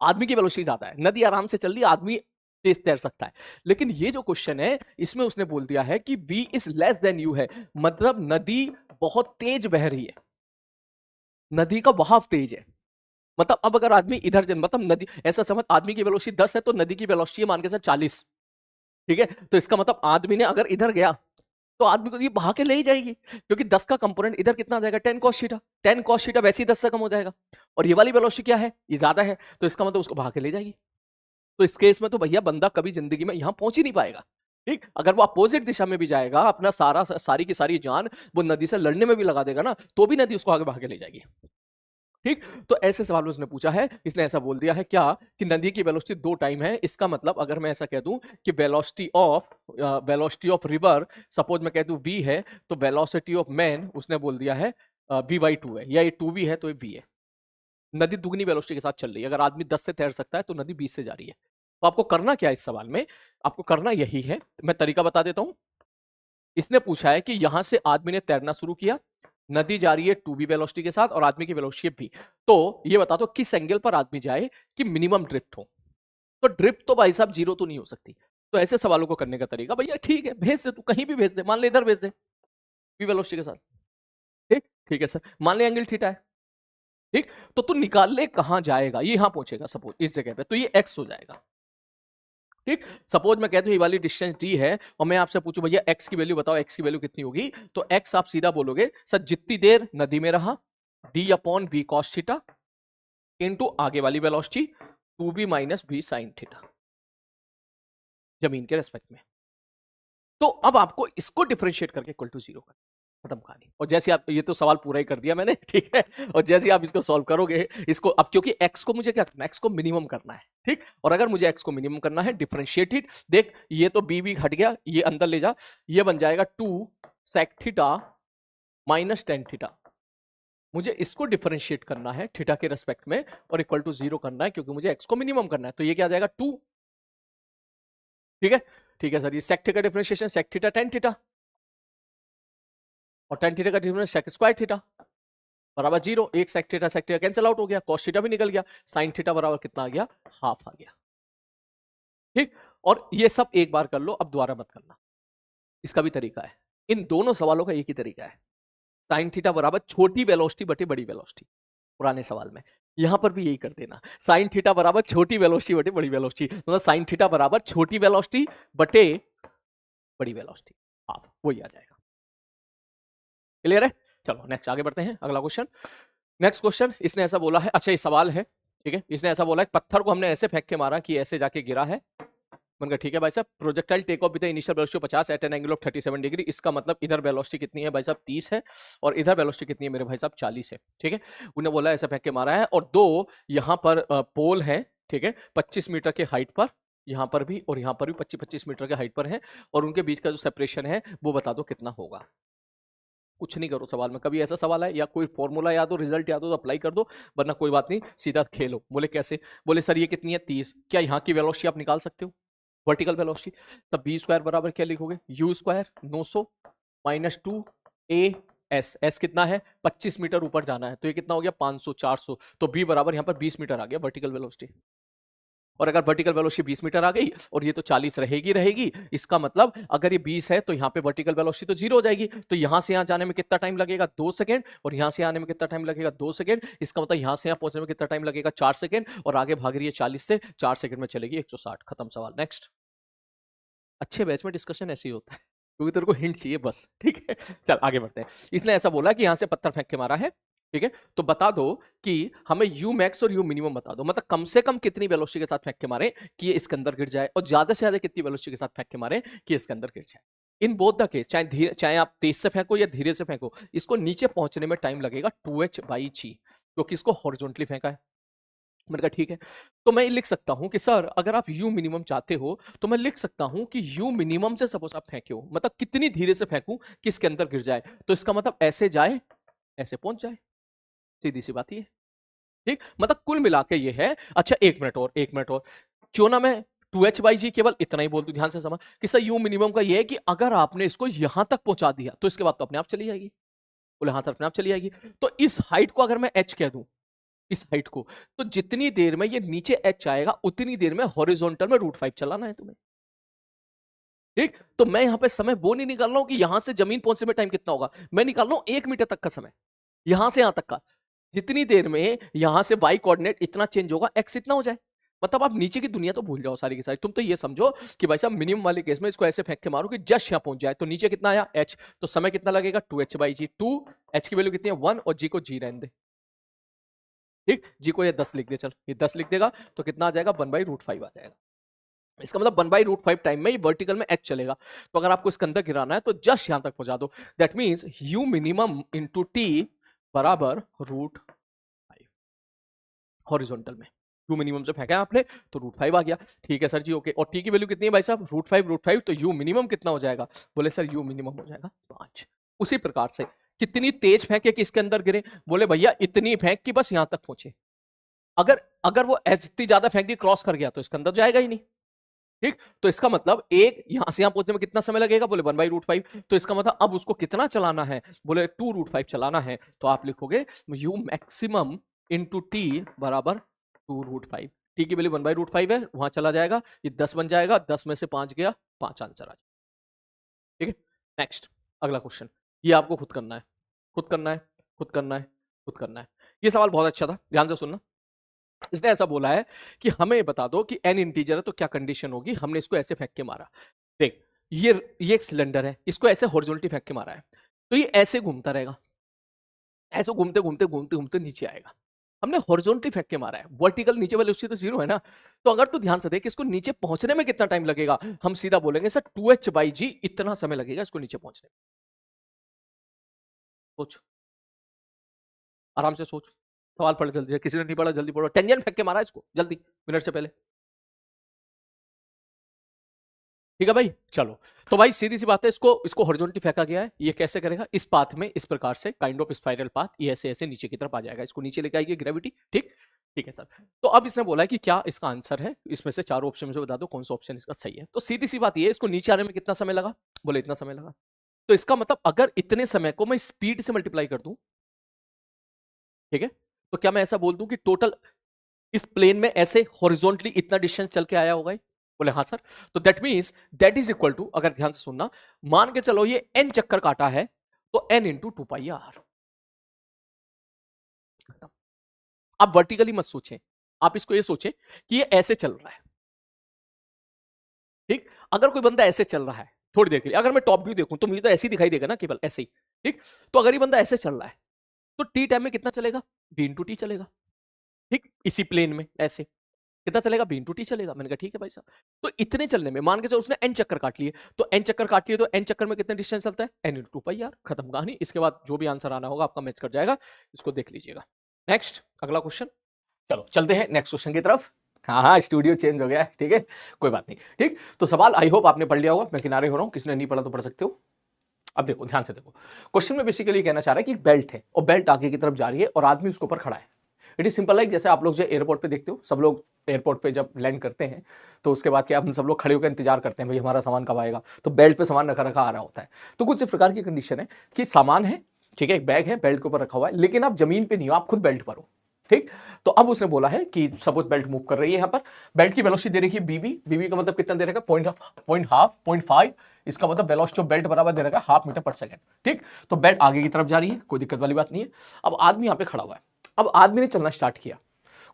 आदमी की वेलोसिटी ज्यादा है। नदी आराम से चल रही है, आदमी तेज तैर सकता है। लेकिन ये जो क्वेश्चन है इसमें उसने बोल दिया है कि v is less than u है, मतलब नदी बहुत तेज बह रही है, नदी का बहाव तेज है। मतलब अब अगर आदमी इधर मतलब नदी, ऐसा समझ आदमी की वेलोसिटी 10 है तो नदी की वेलोसिटी मान के सर 40, ठीक है, तो इसका मतलब आदमी ने अगर इधर गया तो आदमी को ये बहा के ले ही जाएगी, क्योंकि 10 का कंपोनेंट इधर कितना आ जाएगा 10 cos थीटा, 10 cos थीटा वैसे ही 10 से कम हो जाएगा, और ये वाली वेलोसिटी क्या है, ये ज्यादा है, तो इसका मतलब उसको बहा के ले जाएगी। तो इस केस में तो भैया बंदा कभी जिंदगी में यहां पहुंच ही नहीं पाएगा। ठीक, अगर वो अपोजिट दिशा में भी जाएगा, अपना सारी की सारी जान वो नदी से लड़ने में भी लगा देगा ना, तो भी नदी उसको आगे बहा के ले जाएगी। ठीक, तो ऐसे सवाल उसने पूछा है, इसने ऐसा बोल दिया है क्या कि नदी की वेलोसिटी 2 टाइम है। इसका मतलब अगर मैं ऐसा कह दूं कि वेलोसिटी ऑफ रिवर सपोज मैं कह दूं v है, तो वेलोसिटी ऑफ मैन उसने बोल दिया है v/2 है, या ये 2v है तो ये v है। नदी दुगनी वेलोसिटी के साथ चल रही है, अगर आदमी 10 से तैर सकता है तो नदी 20 से जा रही है। तो आपको करना क्या है इस सवाल में, आपको करना यही है, मैं तरीका बता देता हूं। इसने पूछा है कि यहां से आदमी ने तैरना शुरू किया, नदी जा रही है 2v वेलोसिटी के साथ और आदमी की वेलोसिटी भी, तो ये बता दो किस एंगल पर आदमी जाए कि मिनिमम ड्रिफ्ट हो। तो ड्रिफ्ट तो भाई साहब 0 तो नहीं हो सकती। तो ऐसे सवालों को करने का तरीका, भैया ठीक है भेज दे, तू कहीं भी भेज दे, मान ले इधर भेज दे v वेलोसिटी के साथ। ठीक, ठीक है सर, मान ले एंगल थीटा है। ठीक, तो तू निकाल ले कहां जाएगा, ये यहां पहुंचेगा सपोज इस जगह पे, तो ये x हो जाएगा। ठीक, सपोज मैं कह दूं ये वाली डिस्टेंस d है और मैं आपसे पूछूं भैया x की वैल्यू बताओ, x की वैल्यू कितनी होगी, तो x आप सीधा बोलोगे सर जितनी देर नदी में रहा d/v cos थीटा इनटू आगे वाली velocity 2v minus v sin theta, जमीन के रेस्पेक्ट में। तो अब आपको इसको डिफरेंशिएट करके इक्वल टू 0 कर, खत्म कहानी। और जैसे आप, ये तो सवाल पूरा ही कर दिया मैंने, ठीक है, और जैसे आप इसको सॉल्व करोगे, इसको अब क्योंकि x को मुझे क्या करना है, x को मिनिमम करना है। ठीक, और अगर मुझे x को मिनिमम करना है, डिफरेंशिएटेड, देख ये तो b हट गया, ये अंदर ले जा, ये बन जाएगा 2 sec theta minus tan theta. मुझे इसको डिफरेंशिएट करना है थीटा के रेस्पेक्ट में और इक्वल टू 0 करना है, क्योंकि मुझे x को मिनिमम करना है। तो ये क्या आ जाएगा 2, ठीक है, ठीक है सर, ये sec theta differentiation sec theta tan theta, और tan थीटा का डिफरेंस sec स्क्वायर थीटा बराबर 0, एक sec थीटा कैंसिल आउट हो गया, cos थीटा भी निकल गया, sin थीटा बराबर कितना आ गया, हाफ आ गया। ठीक, और ये सब एक बार कर लो, अब दोबारा मत करना। इसका भी तरीका है, इन दोनों सवालों का एक ही तरीका है, sin थीटा बराबर छोटी वेलोसिटी बटे बड़ी वेलोसिटी, पुराने सवाल में, यहां पर भी यही कर देना, sin थीटा बराबर छोटी वेलोसिटी बटे बड़ी वेलोसिटी, मतलब sin थीटा बराबर छोटी वेलोसिटी बटे बड़ी वेलोसिटी, हाफ, वही आ जाएगा। क्लियर है, चलो नेक्स्ट आगे बढ़ते हैं, अगला क्वेश्चन। नेक्स्ट क्वेश्चन इसने ऐसा बोला है, अच्छा ये सवाल है, ठीक है, इसने ऐसा बोला है पत्थर को हमने ऐसे फेंक के मारा कि ऐसे जाके गिरा है। मैंने कहा ठीक है भाई साहब, projectile take off with the initial velocity 50 at an angle of 37 degree, इसका मतलब इधर वेलोसिटी कितनी है भाई साहब 30 है, और इधर वेलोसिटी कितनी है मेरे भाई साहब 40 है। ठीक है, उन्हें बोला ऐसे फेंक के मारा है, और दो यहाँ पर पोल है, ठीक है, 25 मीटर के हाइट पर, यहाँ पर भी और यहाँ पर भी 25-25 मीटर के हाइट पर है, और उनके बीच का जो सेपरेशन है वो बता दो कितना होगा। कुछ नहीं करो सवाल में, कभी ऐसा सवाल है या कोई फॉर्मूला याद हो, रिजल्ट याद हो तो अप्लाई कर दो, वरना कोई बात नहीं, सीधा खेलो। बोले कैसे, बोले सर ये कितनी है 30, क्या यहाँ की वेलोसिटी आप निकाल सकते हो, वर्टिकल वेलोसिटी, तब बी स्क्वायर बराबर क्या लिखोगे, you square 900 minus 2 A S, S कितना है 25 मीटर ऊपर जाना है, तो ये कितना हो गया 500 400, तो बी बराबर यहाँ पर 20 मीटर आ गया वर्टिकल वेलोसिटी। और अगर वर्टिकल वेलोसिटी 20 मीटर आ गई और ये तो 40 रहेगी, इसका मतलब अगर ये 20 है तो यहाँ पे वर्टिकल वेलोसिटी तो 0 हो जाएगी, तो यहाँ से यहाँ जाने में कितना टाइम लगेगा 2 सेकंड, और यहाँ से आने में कितना टाइम लगेगा 2 सेकंड, इसका मतलब यहाँ से यहाँ पहुंचने में कितना टाइम लगेगा 4 सेकंड, और आगे भाग रही है 40 से, 4 सेकंड में चलेगी 160, खत्म सवाल। नेक्स्ट, अच्छे बैच में डिस्कशन ऐसे ही होता है, क्योंकि तेरे को हिंट चाहिए बस, ठीक है, चल आगे बढ़ते हैं। इसने ऐसा बोला कि यहाँ से पत्थर फेंक के मारा है, ठीक है, तो बता दो कि हमें यू मैक्स और यू मिनिमम बता दो, मतलब कम से कम कितनी वेलोसिटी के साथ फेंक के मारे कि ये इसके अंदर गिर जाए, और ज्यादा से ज्यादा कितनी वेलोसिटी के साथ फेंक के मारे कि इसके अंदर गिर जाए। इन बोथ द केस, चाहे आप तेज से फेंको या धीरे से फेंको, इसको नीचे पहुंचने में टाइम लगेगा 2h/g, क्योंकि इसको हॉरिजॉन्टली फेंका है। मैंने कहा ठीक है, तो मैं लिख सकता हूं कि सर अगर आप यू मिनिमम चाहते हो तो मैं लिख सकता हूं कि यू मिनिमम से सपोज आप फेंके हो, मतलब कितनी धीरे से फेंकूं कि इसके अंदर गिर जाए, तो इसका मतलब ऐसे जाए ऐसे पहुंच जाए, सीधी सी बात ये, ठीक, मतलब कुल मिला के ये है। अच्छा एक मिनट और, क्यों ना मैं 2h/g केवल इतना ही बोल दूं, ध्यान से समझ कि सर यू मिनिमम का ये है कि अगर आपने इसको यहां तक पहुंचा दिया तो इसके बाद तो अपने आप चली जाएगी, बोले हाँ सर अपने आप चली जाएगी। तो इस हाइट को अगर मैं h कह दूं, इस हाइट को, तो जितनी देर में ये नीचे h आएगा उतनी देर में हॉरिजॉन्टल में √5 चलाना है तुम्हें, ठीक। तो मैं यहां पे समय वो नहीं निकाल रहा हूं कि यहां से जमीन पहुंचने में टाइम कितना होगा, मैं निकाल रहा हूं 1 मीटर तक का समय, यहां से यहां तक का, जितनी देर में यहां से y कोऑर्डिनेट इतना चेंज होगा x इतना हो जाए, मतलब आप नीचे की दुनिया तो भूल जाओ सारी की सारी, तुम तो ये समझो कि भाई साहब मिनिमम वाले केस में इसको ऐसे फेंक के मारो कि जस्ट यहाँ पहुंच जाए। तो नीचे कितना आया h, तो समय कितना लगेगा 2h/g। 2h की वैल्यू कितनी है 1 और g को g रहने दे, ठीक। g को ये 10 लिख दे, चल ये 10 लिख देगा तो कितना आ जाएगा 1/√5 आ जाएगा। इसका मतलब 1/√5 टाइम में ये वर्टिकल में h चलेगा। तो अगर आपको इसके अंदर गिराना है तो जस्ट यहां तक पहुंचा दो। That means u minimum into T बराबर √5 हॉरिजॉन्टल में। यू मिनिमम से फेंका है आपने तो √5 आ गया। ठीक है सर जी, ओके। और टी की वैल्यू कितनी है भाई साहब √5 तो यू मिनिमम कितना हो जाएगा? बोले सर यू मिनिमम हो जाएगा 5। उसी प्रकार से कितनी तेज फेंके कि इसके अंदर गिरे? बोले भैया इतनी फेंक कि बस यहां तक पहुंचे। अगर अगर वो इतनी ज्यादा फेंक दी क्रॉस कर गया तो इसके अंदर जाएगा ही नहीं, ठीक। तो इसका मतलब एक यहां से यहां पहुंचने में कितना समय लगेगा? बोले 1/√5। तो इसका मतलब अब उसको कितना चलाना है? बोले 2√5 चलाना है। तो आप लिखोगे यू मैक्सिमम इंटू टी बराबर 2√5। टी की वैल्यू 1/√5 है, वहां चला जाएगा, ये 10 बन जाएगा, 10 में से 5 गया, 5 आंसर आ जाएगा। ठीक है, नेक्स्ट अगला क्वेश्चन। ये आपको खुद करना है, खुद करना है, खुद करना है, खुद करना है। ये सवाल बहुत अच्छा था, ध्यान से सुनना। इसने ऐसा बोला है कि हमें बता दो कि n इंटीजर है तो क्या कंडीशन होगी। हमने इसको ऐसे फेंक के मारा, देख ये एक सिलेंडर है, इसको ऐसे हॉरिजॉन्टली फेंक के मारा है, तो ये ऐसे घूमता रहेगा, ऐसे घूमते घूमते घूमते घूमते नीचे आएगा। हमने हॉरिजॉन्टली फेंक के मारा है, वर्टिकल नीचे वाले उससे तो 0 है ना। तो अगर तू ध्यान से देख इसको नीचे पहुंचने में कितना टाइम लगेगा, हम सीधा बोलेंगे सर 2h/g इतना समय लगेगा इसको नीचे पहुंचने में। सोच, आराम से सोच, सवाल पढ़ जल्दी, किसी ने नहीं पढ़ा जल्दी पढ़ो। टेंजेंट फेंक के मारा इसको जल्दी, मिनट से पहले। ठीक है भाई, चलो। तो भाई सीधी सी बात है, इसको इसको हॉरिजॉन्टली फेंका गया है, ये कैसे करेगा? इस पाथ में, इस प्रकार से काइंड ऑफ स्पाइरल पाथ, ये ऐसे ऐसे नीचे की तरफ आ जाएगा, इसको नीचे लेके आएगी ग्रेविटी, ठीक। ठीक है सर। तो अब इसने बोला है कि क्या इसका आंसर है, इसमें से चारों ऑप्शन में से बता दो कौन सा ऑप्शन इसका सही है। तो सीधी सी बात ये है, इसको नीचे आने में कितना समय लगा? बोले इतना समय लगा। तो इसका मतलब अगर इतने समय को मैं स्पीड से मल्टीप्लाई कर दूं, ठीक है, तो क्या मैं ऐसा बोल दूं कि टोटल इस प्लेन में ऐसे हॉरिजॉन्टली इतना डिस्टेंस चल के आया होगा? बोले हाँ सर। तो that means that is equal to, अगर ध्यान से सुनना, मान के चलो ये n चक्कर काटा है तो n इंटू 2πr। आप वर्टिकली मत सोचें, आप इसको ये सोचें कि ये ऐसे चल रहा है, ठीक। अगर कोई बंदा ऐसे चल रहा है थोड़ी देर के लिए, अगर मैं टॉप व्यू देखूं तो मुझे तो ऐसे ही दिखाई देगा ना, केवल ऐसे ही, ठीक। तो अगर ये बंदा ऐसे चल रहा है तो टी टाइम में कितना चलेगा? b इंटू टी चलेगा, ठीक। इसी प्लेन में ऐसे कितना चलेगा? b इंटू टी चलेगा। मैंने कहा ठीक है भाई साहब। तो इतने चलने में मान के चलो उसने n चक्कर काट लिए, तो n चक्कर काट लिए तो n चक्कर में कितना डिस्टेंस चलता है? n into 2πr। खत्म कहानी। इसके बाद जो भी आंसर आना होगा आपका मैच कर जाएगा, इसको देख लीजिएगा। नेक्स्ट अगला क्वेश्चन, चलो चलते हैं नेक्स्ट क्वेश्चन की तरफ। हाँ हाँ, स्टूडियो चेंज हो गया है, ठीक है, कोई बात नहीं, ठीक। तो सवाल आई होप आपने पढ़ लिया होगा, मैं किनारे हो रहा हूं, किसी ने नहीं पढ़ा तो पढ़ सकते हो। अब देखो ध्यान से देखो, क्वेश्चन में बेसिकली कहना चाह रहा है कि एक बेल्ट है और बेल्ट आगे की तरफ जा रही है और आदमी उसके ऊपर खड़ा है। इट इज सिंपल, लाइक जैसे आप लोग जो एयरपोर्ट पे देखते हो, सब लोग एयरपोर्ट पे जब लैंड करते हैं तो उसके बाद क्या हम सब लोग खड़े होकर इंतजार करते हैं भाई हमारा सामान कब आएगा, तो बेल्ट पे सामान रखा रखा आ रहा होता है। तो कुछ इस प्रकार की कंडीशन है कि सामान है, ठीक है, एक बैग है बेल्ट के ऊपर रखा हुआ है, लेकिन आप जमीन पे नहीं हो, आप खुद बेल्ट पर हो, ठीक। तो अब उसने बोला है कि सपोज बेल्ट मूव कर रही है, यहाँ पर बेल्ट की वेलोसिटी दे रखी है बीवी का मतलब कितना दे रखा है? 0.5, इसका मतलब वेलोसिटी ऑफ बेल्ट बराबर दे रखा है 0.5 मीटर पर सेकंड, ठीक। तो बेल्ट आगे की तरफ जा रही है, कोई दिक्कत वाली बात नहीं है। अब आदमी यहाँ पे खड़ा हुआ है, अब आदमी ने चलना स्टार्ट किया।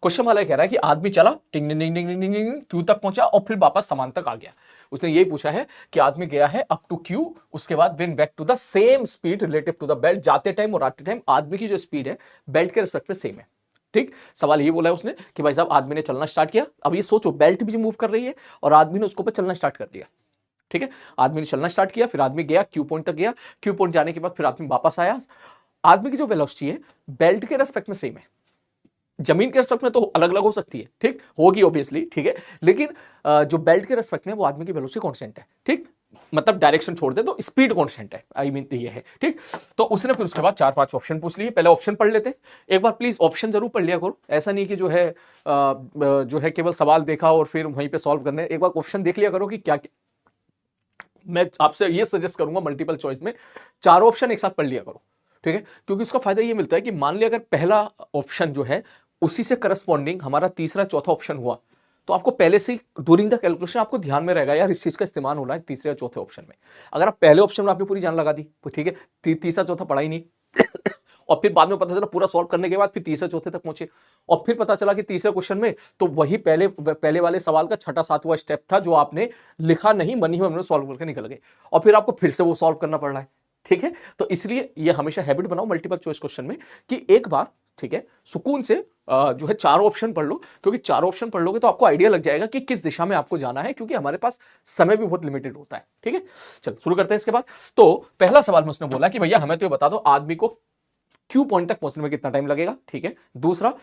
क्वेश्चन वाला कह रहा है कि आदमी चला, टिंग टिंग टिंग टिंग टिंग क्यू तक पहुंचा और फिर वापस सामान तक आ गया। उसने यही पूछा है कि आदमी गया है अप टू क्यू, उसके बाद when back to the same speed relative to the belt. जाते टाइम और आते टाइम आदमी की जो स्पीड है बेल्ट के रिस्पेक्ट में सेम है, ठीक। सवाल ये बोला है उसने कि भाई साहब आदमी ने चलना स्टार्ट किया। अब ये सोचो बेल्ट भी मूव कर रही है और आदमी ने उसको पर चलना स्टार्ट कर दिया, ठीक है। आदमी ने चलना स्टार्ट किया, फिर आदमी गया क्यू पॉइंट तक गया, क्यू पॉइंट जाने के बाद फिर आदमी वापस आया। आदमी की जो वेलोसिटी है बेल्ट के रेस्पेक्ट में सेम है, जमीन के रेस्पेक्ट में तो अलग अलग हो सकती है, ठीक, होगी ऑब्वियसली, ठीक है, लेकिन जो बेल्ट के रेस्पेक्ट में वो आदमी की वेलोसिटी कांस्टेंट है, ठीक। मतलब डायरेक्शन छोड़ दे तो स्पीड कांस्टेंट है, आई मीन ये है, ठीक। तो उसने फिर उसके बाद 4-5 ऑप्शन पूछ लिए। पहले ऑप्शन पढ़ लेते, एक बार प्लीज ऑप्शन जरूर पढ़ लिया करो, ऐसा नहीं कि जो है केवल सवाल देखा और फिर वहीं पे सॉल्व करने, एक बार ऑप्शन देख लिया करो कि क्या। मैं आपसे ये सजेस्ट करूंगा मल्टीपल चॉइस में 4 ऑप्शन एक साथ पढ़ लिया करो, ठीक है, क्योंकि उसका फायदा ये मिलता है कि मान लिया अगर पहला ऑप्शन जो है उसी से करस्पॉन्डिंग हमारा तीसरा चौथा ऑप्शन हुआ तो आपको पहले से ही ड्यूरिंग द कैलकुलेशन आपको ध्यान में रहेगा यार इस चीज का इस्तेमाल हो रहा है तीसरे या चौथे ऑप्शन में। अगर आप पहले ऑप्शन में आपने पूरी जान लगा दी तो ठीक है, तीसरा चौथा पढ़ा ही नहीं और फिर बाद में पता चला पूरा सॉल्व करने के बाद फिर तीसरे चौथे तक पहुंचे, और फिर पता चला कि तीसरे क्वेश्चन में तो वही पहले वाले सवाल का छठा सातवां स्टेप था जो आपने लिखा नहीं, मन ही मन में सॉल्व करके निकल गए, और फिर आपको फिर से वो सॉल्व करना पड़ रहा है। ठीक है, तो इसलिए ये हमेशा हैबिट बनाओ मल्टीपल चॉइस क्वेश्चन में कि एक बार, ठीक है, सुकून से जो है चारों ऑप्शन पढ़ लो, क्योंकि चारों ऑप्शन पढ़ लोगे तो आपको आइडिया लग जाएगा कि किस दिशा में आपको जाना है, क्योंकि हमारे पास समय भी बहुत लिमिटेड होता है। ठीक है, चलो शुरू करते हैं इसके बाद। तो पहला सवाल में उसने बोला कि भैया हमें तो ये बता दो आदमी को क्यू पॉइंट तक पहुंचने में कितना टाइम लगेगा। ठीक है, दूसरा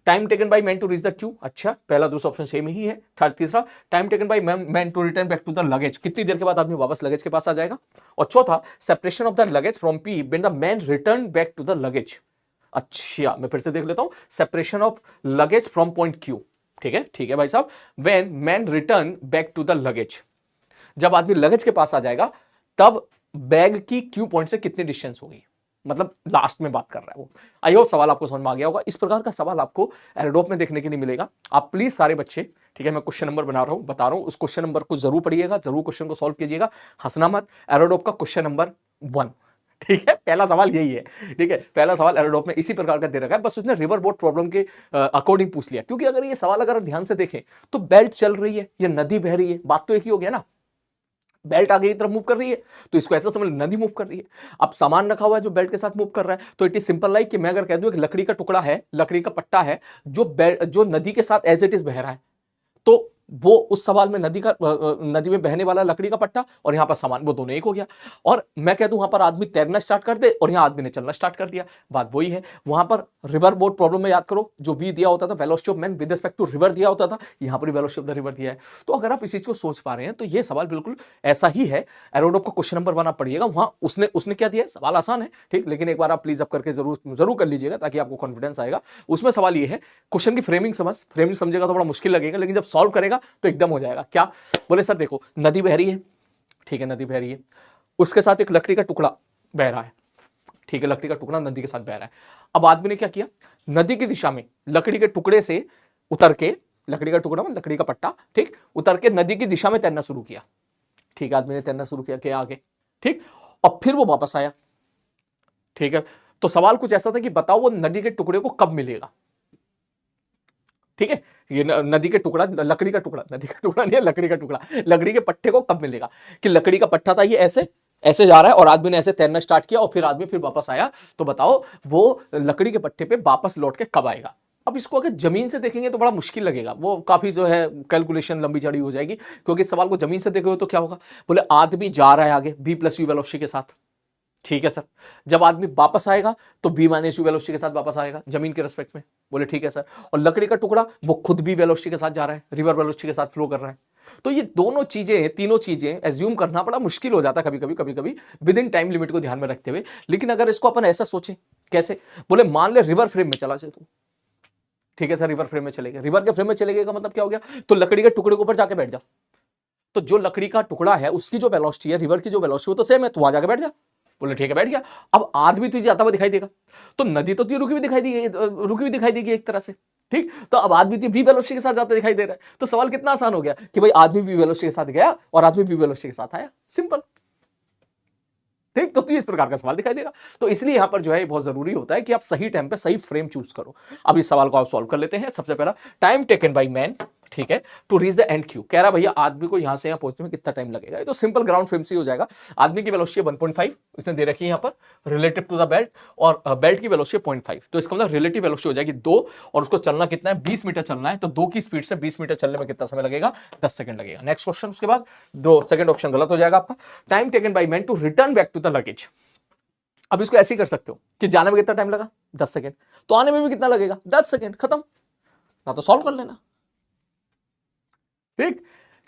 time taken by man to reach the Q, अच्छा पहला दूसरा ऑप्शन सेम ही है। तीसरा time taken by man to return back to the luggage, कितनी देर के बाद आदमी वापस लगेज के पास आ जाएगा। और चौथा separation of the luggage from P when the man return back to the luggage. अच्छा मैं फिर से देख लेता हूं, separation of luggage from point Q. ठीक है भाई साहब, when man return back to the luggage, जब आदमी लगेज के पास आ जाएगा तब बैग की क्यू पॉइंट से कितनी डिस्टेंस होगी, मतलब लास्ट में बात कर रहा है वो। आई होप सवाल आपको समझ में आ गया होगा। इस प्रकार का सवाल आपको एरोडोप में देखने के लिए मिलेगा। आप प्लीज सारे बच्चे, ठीक है, मैं क्वेश्चन नंबर बता रहा हूं, उस क्वेश्चन नंबर को जरूर पढ़िएगा, जरूर क्वेश्चन को सॉल्व कीजिएगा, हंसना मत। एरोडोप का क्वेश्चन नंबर 1, ठीक है, पहला सवाल यही है। ठीक है, पहला सवाल एरोडोप में इसी प्रकार का दे रखा है, बस उसने रिवर बोट प्रॉब्लम के अकॉर्डिंग पूछ लिया, क्योंकि अगर ये सवाल अगर ध्यान से देखें तो बेल्ट चल रही है या नदी बह रही है, बात तो एक ही हो गया ना, बेल्ट आगे की तरफ मूव कर रही है तो इसको ऐसा समझ नदी मूव कर रही है। अब सामान रखा हुआ है जो बेल्ट के साथ मूव कर रहा है, तो इट इज सिंपल लाइक कि मैं अगर कह दूं एक लकड़ी का टुकड़ा है, लकड़ी का पट्टा है जो नदी के साथ एज इट इज बह रहा है, तो वो उस सवाल में नदी में बहने वाला लकड़ी का पट्टा और यहां पर सामान, वो दोनों एक हो गया। और मैं कह दूं वहां पर आदमी तैरना स्टार्ट कर दे और यहां आदमी ने चलना स्टार्ट कर दिया, बात वही है। वहां पर रिवर बोट प्रॉब्लम में याद करो जो वी दिया होता था, velocity of man with respect to river दिया होता था, यहां पर वेलोसिटी ऑफ द रिवर दिया है। तो अगर आप इस चीज को सोच पा रहे हैं तो ये सवाल बिल्कुल ऐसा ही है। एरोडोप का क्वेश्चन नंबर 1 आप पढ़िएगा, वहां उसने क्या दिया है, सवाल आसान है, ठीक, लेकिन एक बार आप प्लीज अप करके जरूर कर लीजिएगा ताकि आपको कॉन्फिडेंस आएगा। उसमें सवाल ये है, क्वेश्चन की फ्रेमिंग समझेगा तो बड़ा मुश्किल लगेगा, लेकिन जब सॉल्व करेगा तो एकदम हो जाएगा। क्या बोले सर, देखो नदी बह रही है, ठीक है, नदी बह रही है, उसके साथ एक लकड़ी का टुकड़ा बह रहा है, ठीक है, लकड़ी का टुकड़ा नदी के साथ बह रहा है। अब आदमी ने क्या किया, नदी की दिशा में लकड़ी के टुकड़े से उतर के, लकड़ी का टुकड़ा लकड़ी का पट्टा, ठीक, उतर के नदी की दिशा में तैरना शुरू किया। ठीक है, आदमी ने तैरना शुरू किया आगे, ठीक, और फिर वो वापस आया। ठीक है, तो सवाल कुछ ऐसा था कि बताओ वो नदी के टुकड़े को कब मिलेगा। ठीक है, ये नदी के टुकड़ा, लकड़ी का टुकड़ा, नदी का टुकड़ा नहीं है, लकड़ी का टुकड़ा, लकड़ी के पट्टे को कब मिलेगा, कि लकड़ी का पट्टा था ये ऐसे जा रहा है और आदमी ने ऐसे तैरना स्टार्ट किया और फिर आदमी फिर वापस आया, तो बताओ वो लकड़ी के पट्टे पे वापस लौट के कब आएगा। अब इसको अगर जमीन से देखेंगे तो बड़ा मुश्किल लगेगा, वो काफी जो है कैलकुलेशन लंबी चढ़ी हो जाएगी, क्योंकि इस सवाल को जमीन से देखोगे तो क्या होगा, बोले आदमी जा रहा है आगे v+u वेलोसिटी के साथ, ठीक है सर, जब आदमी वापस आएगा तो v-u वेलोसिटी के साथ वापस आएगा जमीन के रेस्पेक्ट में, बोले ठीक है सर, और लकड़ी का टुकड़ा वो खुद भी वेलोसिटी के साथ जा रहा है, रिवर वेलोसिटी के साथ फ्लो कर रहा है। तो ये दोनों चीजें, तीनों चीजें एज्यूम करना बड़ा मुश्किल हो जाता है कभी कभी विद इन टाइम लिमिट को ध्यान में रखते हुए। लेकिन अगर इसको अपन ऐसा सोचें, कैसे, बोले मान ले रिवर फ्रेम में चला जाए तू, ठीक है सर, रिवर फ्रेम में चलेगा, रिवर के फ्रेम में चलेगा का मतलब क्या हो गया, तो लकड़ी के टुकड़े के ऊपर जाके बैठ जा, तो जो लकड़ी का टुकड़ा है उसकी जो वेलोसिटी है, रिवर की जो वेलोसिटी वो तो सेम है, तू वहां जाके बैठ जा, बोले ठीक है बैठ गया। अब आदमी तुझे जाता हुआ दिखाई देगा, तो नदी तो तुझे रुकी हुई दिखाई देगी एक तरह से, ठीक, तो अब आदमी तुझे v वेलोसिटी के साथ जाता दिखाई दे रहा है, तो सवाल कितना आसान हो गया कि भाई आदमी v वेलोसिटी के साथ गया और आदमी v वेलोसिटी के साथ आया, सिंपल, ठीक, तो इस प्रकार का सवाल दिखाई देगा। तो इसलिए यहां पर जो है बहुत जरूरी होता है कि आप सही टाइम पे सही फ्रेम चूज करो। अब इस सवाल को आप सॉल्व कर लेते हैं। सबसे पहला, टाइम टेकन बाय मैन, ठीक है, to reach the end Q, कह रहा भैया आदमी को यहां से यहां पहुंचने में कितना टाइम लगेगा, ये तो सिंपल ग्राउंड फ्रेम से हो जाएगा। आदमी की वेलोसिटी 1.5 इसने दे रखी है यहां पर रिलेटिव टू द बेल्ट, और बेल्ट की वेलोसिटी 0.5, तो इसका मतलब रिलेटिव वेलोसिटी हो जाएगी 2, और उसको चलना कितना है, 20 मीटर चलना है, तो 2 की स्पीड से 20 मीटर चलने में कितना समय लगेगा, 10 सेकंड लगेगा। नेक्स्ट क्वेश्चन, उसके बाद 2 सेकंड ऑप्शन गलत हो जाएगा आपका। Time taken by man to return back to the luggage, अब इसको ऐसे ही कर सकते हो कि जाने में कितना टाइम लगा, 10 सेकंड, तो आने में भी कितना लगेगा, 10 सेकंड, खत्म, ना तो सॉल्व कर लेना, ठीक।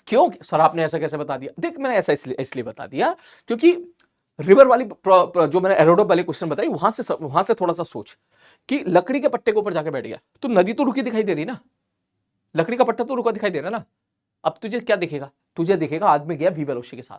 क्यों सर आपने ऐसा कैसे बता दिया, देख मैंने ऐसा इसलिए बता दिया क्योंकि रिवर वाली जो मैंने एरोडोप वाली क्वेश्चन बताई, वहां से थोड़ा सा सोच कि लकड़ी के पट्टे के ऊपर जाके बैठ गया तो नदी तो रुकी दिखाई दे रही ना, लकड़ी का पट्टा तो रुका दिखाई दे रहा ना। अब तुझे क्या दिखेगा, तुझे दिखेगा आदमी गया v वेलोसिटी के साथ,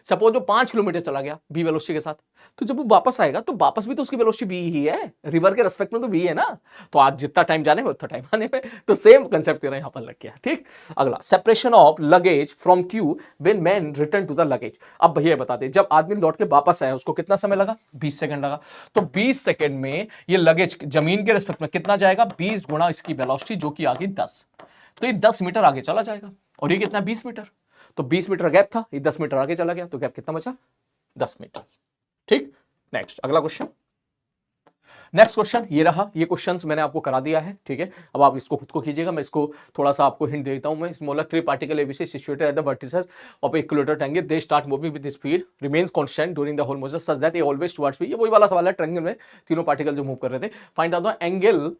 सपोज वो 5 किलोमीटर चला गया v वेलोसिटी के साथ, तो जब वो वापस आएगा तो वापस भी तो उसकी वेलोसिटी v ही है, रिवर के रेस्पेक्ट में तो v है ना, तो आज जितना टाइम जाने में उतना टाइम आने में, तो सेम कंसेप्ट तेरा यहां पर लग गया। ठीक, अगला, separation of luggage from Q when man return to the luggage. अब भैया बता दे, जब आदमी लौट के वापस आया उसको कितना समय लगा, 20 सेकंड लगा, तो 20 सेकंड में ये लगेज जमीन के रेस्पेक्ट में कितना जाएगा, 20 गुणा इसकी वेलोसिटी जो कि आ गई 10, तो ये 10 मीटर आगे चला जाएगा, और ये कितना 20 मीटर, तो 20 मीटर गैप था, ये 10 मीटर आगे चला गया, तो गैप कितना बचा, 10 मीटर। ठीक, नेक्स्ट अगला क्वेश्चन। नेक्स्ट क्वेश्चन ये रहा, ये क्वेश्चंस मैंने आपको करा दिया है, ठीक है, अब आप इसको खुद को कीजिएगा, मैं इसको थोड़ा सा आपको हिंट देता हूं। मैं smaller three particle ABC situated at the vertices of a equilateral triangle, they start moving with speed remains constant during the whole motion such that they always towards me. ये वही वाला सवाल है, ट्रायंगल में तीनों पार्टिकल जो move कर रहे थे, find out the angle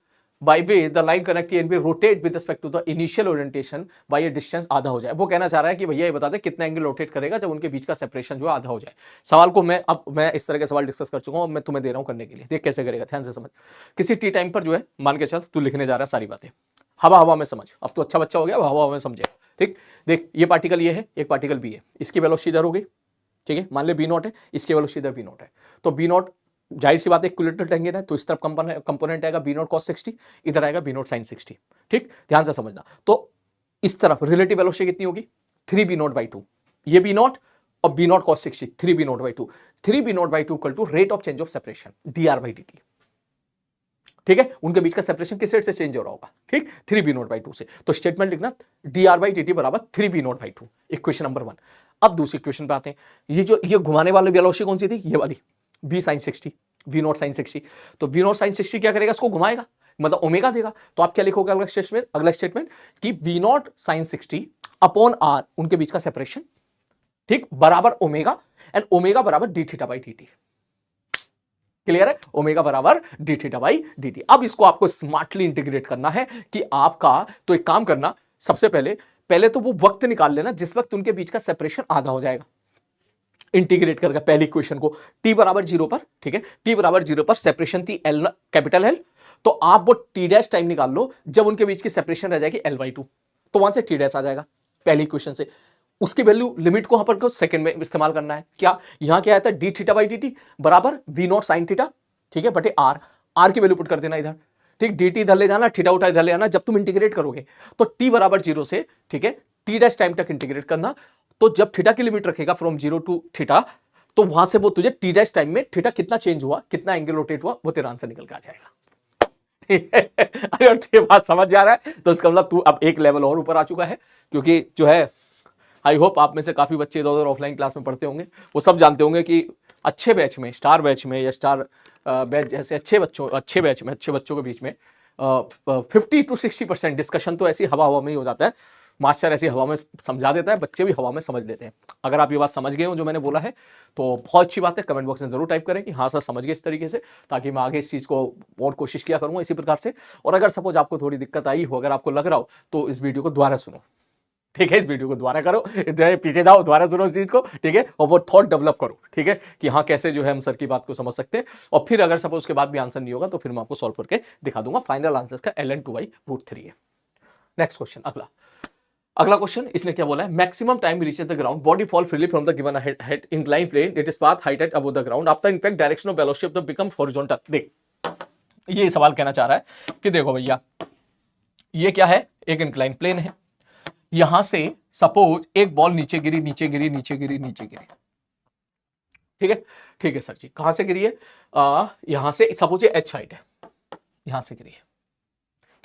by which the line connecting and will rotate with respect to the initial orientation by a distance आधा हो जाए। वो कहना चाह रहा है कि भैया ये बता दे कितना एंगल रोटेट करेगा जब उनके बीच का सेपरेशन जो है आधा हो जाए। सवाल को मैं इस तरह के सवाल डिस्कस कर चुका हूं, मैं तुम्हें दे रहा हूं करने के लिए, देख कैसे करेगा, ध्यान से समझ। किसी टी टाइम पर जो है मान के चल तू लिखने जा रहा है सारी बातें, हवा हवा में समझ, अब तो अच्छा बच्चा हो गया, हवा हवा में समझे। ठीक, देख ये पार्टिकल ये है, एक पार्टिकल बी है, इसकी वेलोसिटी इधर हो गई, ठीक है, मान ले बी नॉट है, इसकी वेलोसिटी इधर बी नॉट है, तो बी नॉट जाहिर सी बात है इक्विलेटरल ट्रायंगल है, तो इस तरफ कंपोनेंट आएगा बी नॉट कॉस 60, इधर आएगा बी नॉट साइन 60। ठीक, ध्यान से समझना, तो इस तरफ रिलेटिव वेलोसिटी कितनी होगी, 3 बी नॉट बाई 2, ये बी नॉट और b naught cos 60, 3 b naught by 2, 3 b naught by 2 equal to rate of change of separation d r by d t. ठीक है, उनके बीच का सेपरेशन किस रेट से चेंज हो रहा होगा, ठीक, 3 बी नॉट बाई 2 से, तो स्टेटमेंट लिखना d r by d t बराबर 3 b naught by 2, equation number 1। अब दूसरी इक्वेशन पे आते हैं, ये घुमाने वाली वेलोसिटी कौन सी थी, ये वाली b sine 60, v naught sine 60, तो वी नॉट साइन 60 क्या करेगा, इसको घुमाएगा, मतलब ओमेगा देगा, तो आप क्या लिखोगे अगला स्टेटमेंट कि v naught sine 60 upon r, उनके बीच का सेपरेशन, ठीक, बराबर ओमेगा, एंड ओमेगा बराबर d theta by d t. Clear है, ओमेगा बराबर d theta by d t. अब इसको आपको स्मार्टली इंटीग्रेट करना है कि आपका, तो एक काम करना, सबसे पहले तो वो वक्त निकाल लेना जिस वक्त उनके बीच का सेपरेशन आधा हो जाएगा, इंटीग्रेट करके पहली इक्वेशन को t बराबर 0 पर, ठीक है, t बराबर 0 पर सेपरेशन थी L, कैपिटल L, तो आप वो t डैश टाइम निकाल लो जब उनके बीच की सेपरेशन रह जाएगी L/2, तो वहां से t डैश आ जाएगा पहली इक्वेशन से। उसकी वैल्यू लिमिट को यहां पर सेकंड में इस्तेमाल करना है, क्या यहां क्या आता है, D theta by d t बराबर वी नॉट साइन थीटा, ठीक है, बटे आर की वैल्यू पुट कर देना इधर, ठीक, डी टी इधर ले जाना, थीटा उठा इधर ले आना, जब तुम इंटीग्रेट करोगे तो t बराबर 0 से, ठीक है, t डैश टाइम तक इंटीग्रेट करना, तो जब थीटा की लिमिट रखेगा फ्रॉम 0 टू थीटा, तो वहां से वो तुझे टी डैश टाइम में थीटा कितना चेंज हुआ, कितना एंगल रोटेट हुआ, वो तेरा आंसर निकल के आ जाएगा। अगर तुझे बात समझ जा रहा है तो इसका मतलब तू अब एक लेवल और ऊपर आ चुका है, क्योंकि जो है आई होप आप में से काफी बच्चे इधर उधर ऑफलाइन क्लास में पढ़ते होंगे, वो सब जानते होंगे कि अच्छे बैच में, स्टार बैच में या स्टार बैच जैसे अच्छे बैच में अच्छे बच्चों के बीच में 50 to 60% डिस्कशन तो ऐसी हवा में ही हो जाता है, मास्टर ऐसी हवा में समझा देता है, बच्चे भी हवा में समझ लेते हैं। अगर आप ये बात समझ गए हो जो मैंने बोला है तो बहुत अच्छी बात है, कमेंट बॉक्स में जरूर टाइप करें कि हाँ सर समझ गए इस तरीके से, ताकि मैं आगे इस चीज़ को और कोशिश किया करूँगा इसी प्रकार से। और अगर सपोज आपको थोड़ी दिक्कत आई हो, अगर आपको लग रहा हो, तो इस वीडियो को दोबारा सुनो, ठीक है, इस वीडियो को दोबारा करो, पीछे जाओ, दोबारा सुनो इस चीज को, ठीक है, और वो थॉट डेवलप करो, ठीक है, कि हाँ कैसे जो है हम सर की बात को समझ सकते हैं, और फिर अगर सपोज उसके बाद भी आंसर नहीं होगा तो फिर मैं आपको सॉल्व करके दिखा दूंगा। फाइनल आंसर का ln2/√3 है। नेक्स्ट क्वेश्चन, अगला क्वेश्चन, इसने क्या बोला है, maximum time reaches the ground, body fall freely from the given head incline plane, it is path height at above the ground after impact direction of velocity of the become horizontal. देख ये सवाल कहना चाह रहा है कि देखो भैया ये क्या है, एक इंक्लाइन प्लेन है, यहां से सपोज एक बॉल नीचे गिरी, ठीक है सर जी, कहां से गिरी है, यहां से सपोज ये h हाइट है, यहां से गिरी है,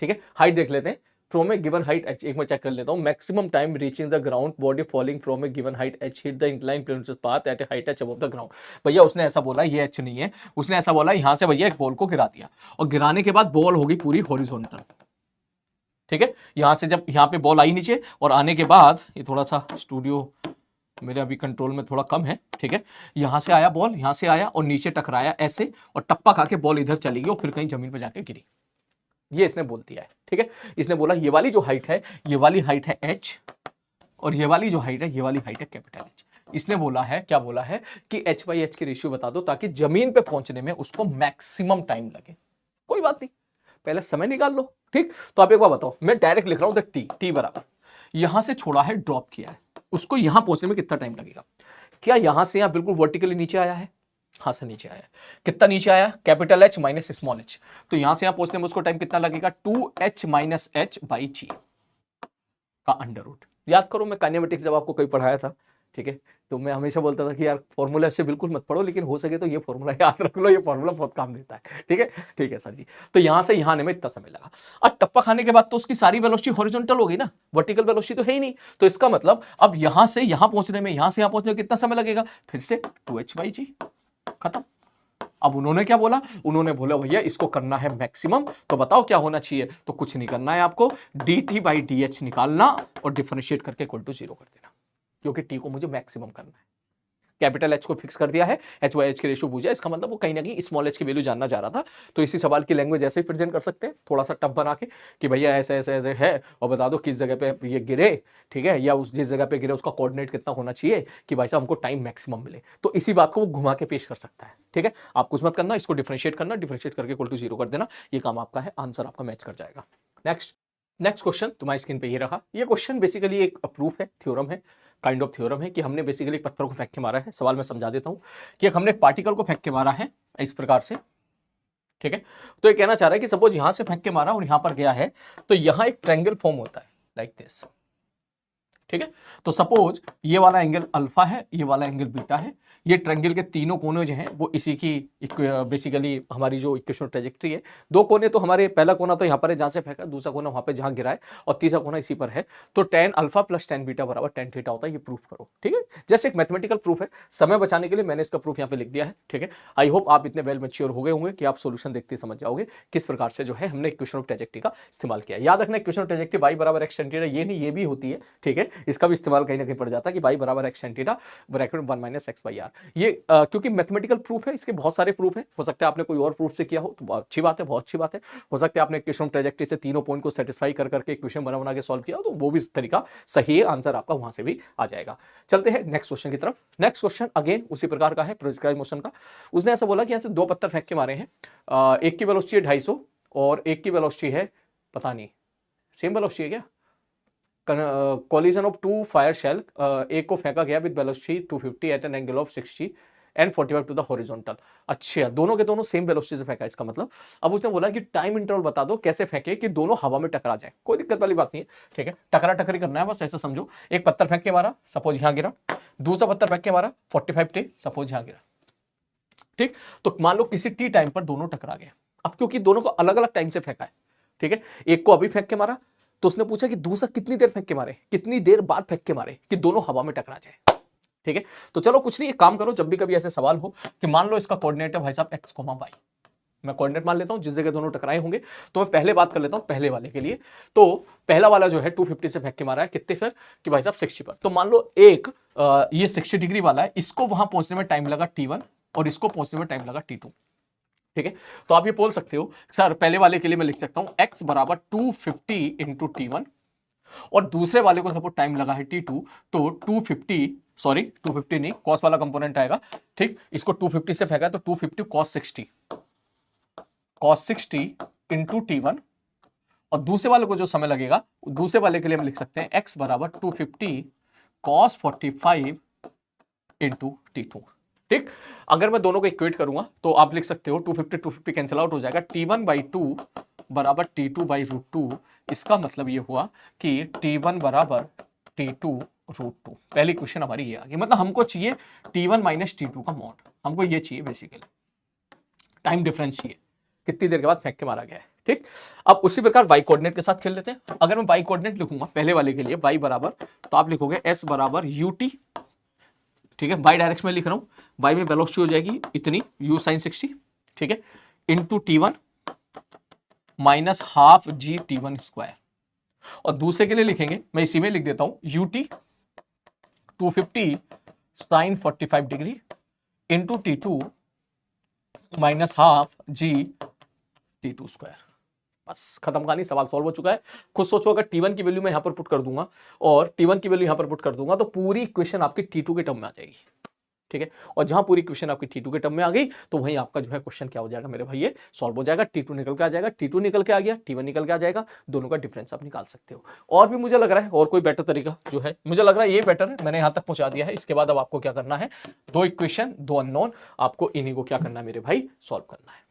ठीक है, हाइट देख लेते हैं, from a given height h, एक मैं चेक कर लेता हूं, maximum time reaching the ground, body falling from a given height h hit the incline plane path at a height h above the ground. भैया उसने ऐसा बोला, ये h नहीं है, उसने ऐसा बोला यहां से भैया एक बॉल को गिरा दिया, और गिराने के बाद बॉल होगी पूरी हॉरिजॉन्टल, ठीक है, यहां से जब यहां पे बॉल आई नीचे और आने के बाद, ये थोड़ा सा स्टूडियो मेरे अभी कंट्रोल में थोड़ा कम है, ठीक है, यहां से आया बॉल, यहां से आया और नीचे टकराया ऐसे, और टप्पा खा के बॉल इधर चली गई और फिर कहीं जमीन पे जाके गिरी, ये इसने बोल दिया है, ठीक है, इसने बोला ये वाली जो हाइट है, ये वाली हाइट है h, और ये वाली जो हाइट है, ये वाली हाइट है कैपिटल H। इसने बोला है, क्या बोला है कि h/h की रेशियो बता दो ताकि जमीन पे पहुंचने में उसको मैक्सिमम टाइम लगे। कोई बात नहीं, पहले समय निकाल लो, ठीक। तो आप एक बार बताओ, मैं डायरेक्ट लिख रहा हूं, टी बराबर यहां से छोड़ा है, ड्रॉप किया है, उसको यहां पहुंचने में कितना टाइम लगेगा, क्या यहां से यहां बिल्कुल वर्टिकली नीचे आया है? हाँ से नीचे आया। कितना नीचे आया? Capital H minus small H. तो यहां से यहां पहुंचने में उसको टाइम कितना लगेगा? 2h माइनस एच बाई जी का अंडर रूट। याद करो, मैं काइनेमेटिक्स जब आपको कहीं पढ़ाया था, ठीक है, तो मैं हमेशा बोलता था कि यार फॉर्मूला से बिल्कुल मत पढ़ो, लेकिन हो सके तो ये फॉर्मूला याद रख लो, ये फॉर्मूला बहुत काम देता है। ठीक है, ठीक है सर जी। तो यहां से यहां आने में इतना समय लगा। अब टप्पा खाने के बाद तो उसकी सारी वेलोसिटी हॉरिजॉन्टल हो गई ना, वर्टिकल वेलोसिटी तो है ही नहीं। तो इसका मतलब अब यहां से यहां पहुंचने में, यहां से यहां पहुंचने में कितना समय लगेगा? फिर से 2h बाई जी, खत्म। अब उन्होंने क्या बोला? उन्होंने बोला भैया इसको करना है मैक्सिमम, तो बताओ क्या होना चाहिए? तो कुछ नहीं करना है आपको, dt बाई डी एच निकालना और डिफरेंशिएट करके इक्वल टू 0 कर देना, क्योंकि t को मुझे मैक्सिमम करना है। कैपिटल एच को फिक्स कर दिया है, एच बाई एच की रेशियो पूछा, इसका मतलब वो कहीं ना कहीं स्मॉल एच की वैल्यू जानना चाह रहा था। तो इसी सवाल की लैंग्वेज ऐसे ही प्रेजेंट कर सकते हैं, थोड़ा सा टफ बना के, कि भैया ऐसे ऐसे ऐसे है और बता दो किस जगह पे ये गिरे, ठीक है, या उस जिस जगह पे गिरे उसका कोऑर्डिनेट कितना होना चाहिए कि भाई साहब हमको टाइम मैक्सिमम मिले। तो इसी बात को वो घुमा के पेश कर सकता है। ठीक है, आप कुछ मत करना, इसको डिफरेंशिएट करना, डिफरेंशिएट करके इक्वल टू 0 कर देना, ये काम आपका है, आंसर आपका मैच कर जाएगा। नेक्स्ट क्वेश्चन तुम्हारी स्क्रीन पे ये रहा। ये क्वेश्चन बेसिकली एक प्रूफ है, थ्योरम है, काइंड ऑफ थ्योरम है, कि हमने बेसिकली पत्थर को फेंक के मारा है। सवाल मैं समझा देता हूं कि एक हमने पार्टिकल को फेंक के मारा है इस प्रकार से, ठीक है। तो ये कहना चाह रहा है कि सपोज यहां से फेंक के मारा और यहां पर गया है, तो यहां एक ट्रायंगल फॉर्म होता है लाइक दिस, ठीक है। तो सपोज ये वाला एंगल अल्फा है, ये वाला एंगल बीटा है, ये ट्रायंगल के तीनों कोने जो हैं वो इसी की बेसिकली हमारी जो इक्वेशन ट्रेजेक्ट्री है। दो कोने तो हमारे, पहला कोना तो यहाँ पर है जहां से फेंका, दूसरा कोना वहां पे जहां गिरा है, और तीसरा कोना इसी पर है। तो tan alpha plus tan beta बराबर tan थीटा होता है, ये प्रूफ करो। ठीक है, जैसे एक मैथमेटिकल प्रूफ है, समय बचाने के लिए मैंने इसका प्रूफ यहाँ पे लिख दिया है। ठीक है, आई होप आप इतने वेल मैच्योर हो गए होंगे कि आप सोल्यूशन देखते समझ जाओगे किस प्रकार से जो है हमने इक्वेशन ऑफ ट्रेजेक्ट्री का इस्तेमाल किया। याद रखना, इक्वेशन ऑफ ट्रेजेक्ट्री y बराबर x tan थीटा, ये नहीं ये भी होती है, ठीक है, इसका भी इस्तेमाल कहीं ना कहीं पड़ जाता है कि y बराबर x tan theta bracket 1 minus x by r. ये क्योंकि मैथमेटिकल प्रूफ है, इसके बहुत सारे प्रूफ है, हो सकता है आपने कोई और प्रूफ से किया हो, तो अच्छी बात है, बहुत अच्छी बात है। हो सकता है आपने इक्वेशन ऑफ ट्रेजेक्ट्री से तीनों पॉइंट को सेटिस्फाई कर करके इक्वेशन बना के सॉल्व किया हो, तो वो भी तरीका सही है, आंसर आपका वहां से भी आ जाएगा। चलते हैं नेक्स्ट क्वेश्चन की तरफ। नेक्स्ट क्वेश्चन अगेन उसी प्रकार का है, प्रोजेक्टाइल मोशन का। उसने ऐसा बोला कि यहाँ से दो पत्थर फेंक के मारे हैं, एक की वेलोसिटी है 250 और एक की वेलोसिटी है पता नहीं, सेम वेलोसिटी है क्या? Collision of two fire shell, एक को फेंका गया with velocity 250 at an angle of 60 and 45 to the horizontal. अच्छा, दोनों के दोनों सेम वेलोसिटी से फेंका, इसका मतलब अब उसने बोला कि टाइम इंटरवल बता दो कैसे फेंके कि दोनों हवा में टकरा जाए। कोई दिक्कत वाली बात नहीं है, ठीक है, टकरा टकरी करना है बस, ऐसा समझो। एक पत्थर फेंक के मारा, सपोज यहां गिरा, दूसरा पत्थर फेंक के मारा 45 टी, सपोज यहां गिरा, ठीक। तो मान लो किसी टी टाइम पर दोनों टकरा गए। अब क्योंकि दोनों को अलग अलग टाइम से फेंका है, ठीक है, एक को अभी फेंक के मारा, तो उसने पूछा कि दूसरा कितनी देर फेंक के मारे, कितनी देर बाद फेंक के मारे कि दोनों हवा में टकरा जाए। ठीक है, तो चलो कुछ नहीं, एक काम करो, जब भी कभी ऐसे सवाल हो कि मान लो इसका कोऑर्डिनेट है भाई साहब x, y, मैं कोऑर्डिनेट मान लेता हूं जिस जगह दोनों टकराए होंगे। तो मैं पहले बात कर लेता हूं पहले वाले के लिए। तो पहला वाला जो है 250 से फेंक के मारा है, कितने फिर कि भाई साहब 60 पर। तो मान लो एक ये 60 डिग्री वाला है, इसको वहां पहुंचने में टाइम लगा t1 और इसको पहुंचने में टाइम लगा t2। ठीक है, तो आप ये बोल सकते हो सर पहले वाले के लिए मैं लिख सकता हूं x बराबर 250 इंटू टी1, और दूसरे वाले को सपोज टाइम लगा है t2, तो 250 नहीं, कॉस वाला कंपोनेंट आएगा, ठीक। इसको 250 से फेंका तो 250 cos 60 इंटू टी1, और दूसरे वाले को जो समय लगेगा, दूसरे वाले के लिए हम लिख सकते हैं x बराबर 250 cos 45 इंटू टी2। ठीक, अगर मैं दोनों को इक्वेट करूंगा तो आप लिख सकते हो 250 कैंसिल आउट हो जाएगा, t1 बाई 2 बराबर t2 बाई रूट 2। इसका मतलब ये हुआ कि t1 बराबर t2 रूट 2। पहली क्वेश्चन हमारी ये आ गई, मतलब हमको चाहिए t1 माइनस t2 का मॉड, हमको ये चाहिए बेसिकली, टाइम डिफरेंस चाहिए, कितनी देर के बाद फेंक के मारा गया है। ठीक, अब उसी प्रकार y कोऑर्डिनेट के साथ खेल लेते हैं। अगर मैं y कोऑर्डिनेट लिखूंगा पहले वाले के लिए, y बराबर, तो आप लिखोगे s बराबर ut, ठीक है, बाई डायरेक्शन में लिख रहा हूं, y में वेलोसिटी हो जाएगी इतनी u sin 60, ठीक है, इंटू t1 माइनस हाफ जी t1 स्क्वायर। और दूसरे के लिए लिखेंगे, मैं इसी में लिख देता हूं ut 250 sin 45 degree into t2 minus half G t2 square. बस खत्म कहानी, सवाल सॉल्व हो चुका है। खुद सोचो अगर t1 की वैल्यू मैं यहां पर पुट कर दूंगा और t1 की वैल्यू यहां पर पुट कर दूंगा, तो पूरी इक्वेशन आपकी t2 के टर्म में आ जाएगी। ठीक है। और जहां पूरी क्वेश्चन आपकी T2 के टर्म में आ गई तो वहीं आपका जो है क्वेश्चन क्या हो जाएगा मेरे भाई, ये सॉल्व हो जाएगा। T2 निकल के आ जाएगा, T2 निकल के आ गया, T1 निकल के आ जाएगा, दोनों का डिफरेंस आप निकाल सकते हो। और भी मुझे लग रहा है और कोई बेटर तरीका जो है, मुझे लग रहा है ये बेटर है, मैंने यहां तक पहुंचा दिया है। इसके बाद अब आपको क्या करना है, 2 इक्वेशन 2 अननोन, आपको इन्हीं को क्या करना है मेरे भाई, सॉल्व करना है।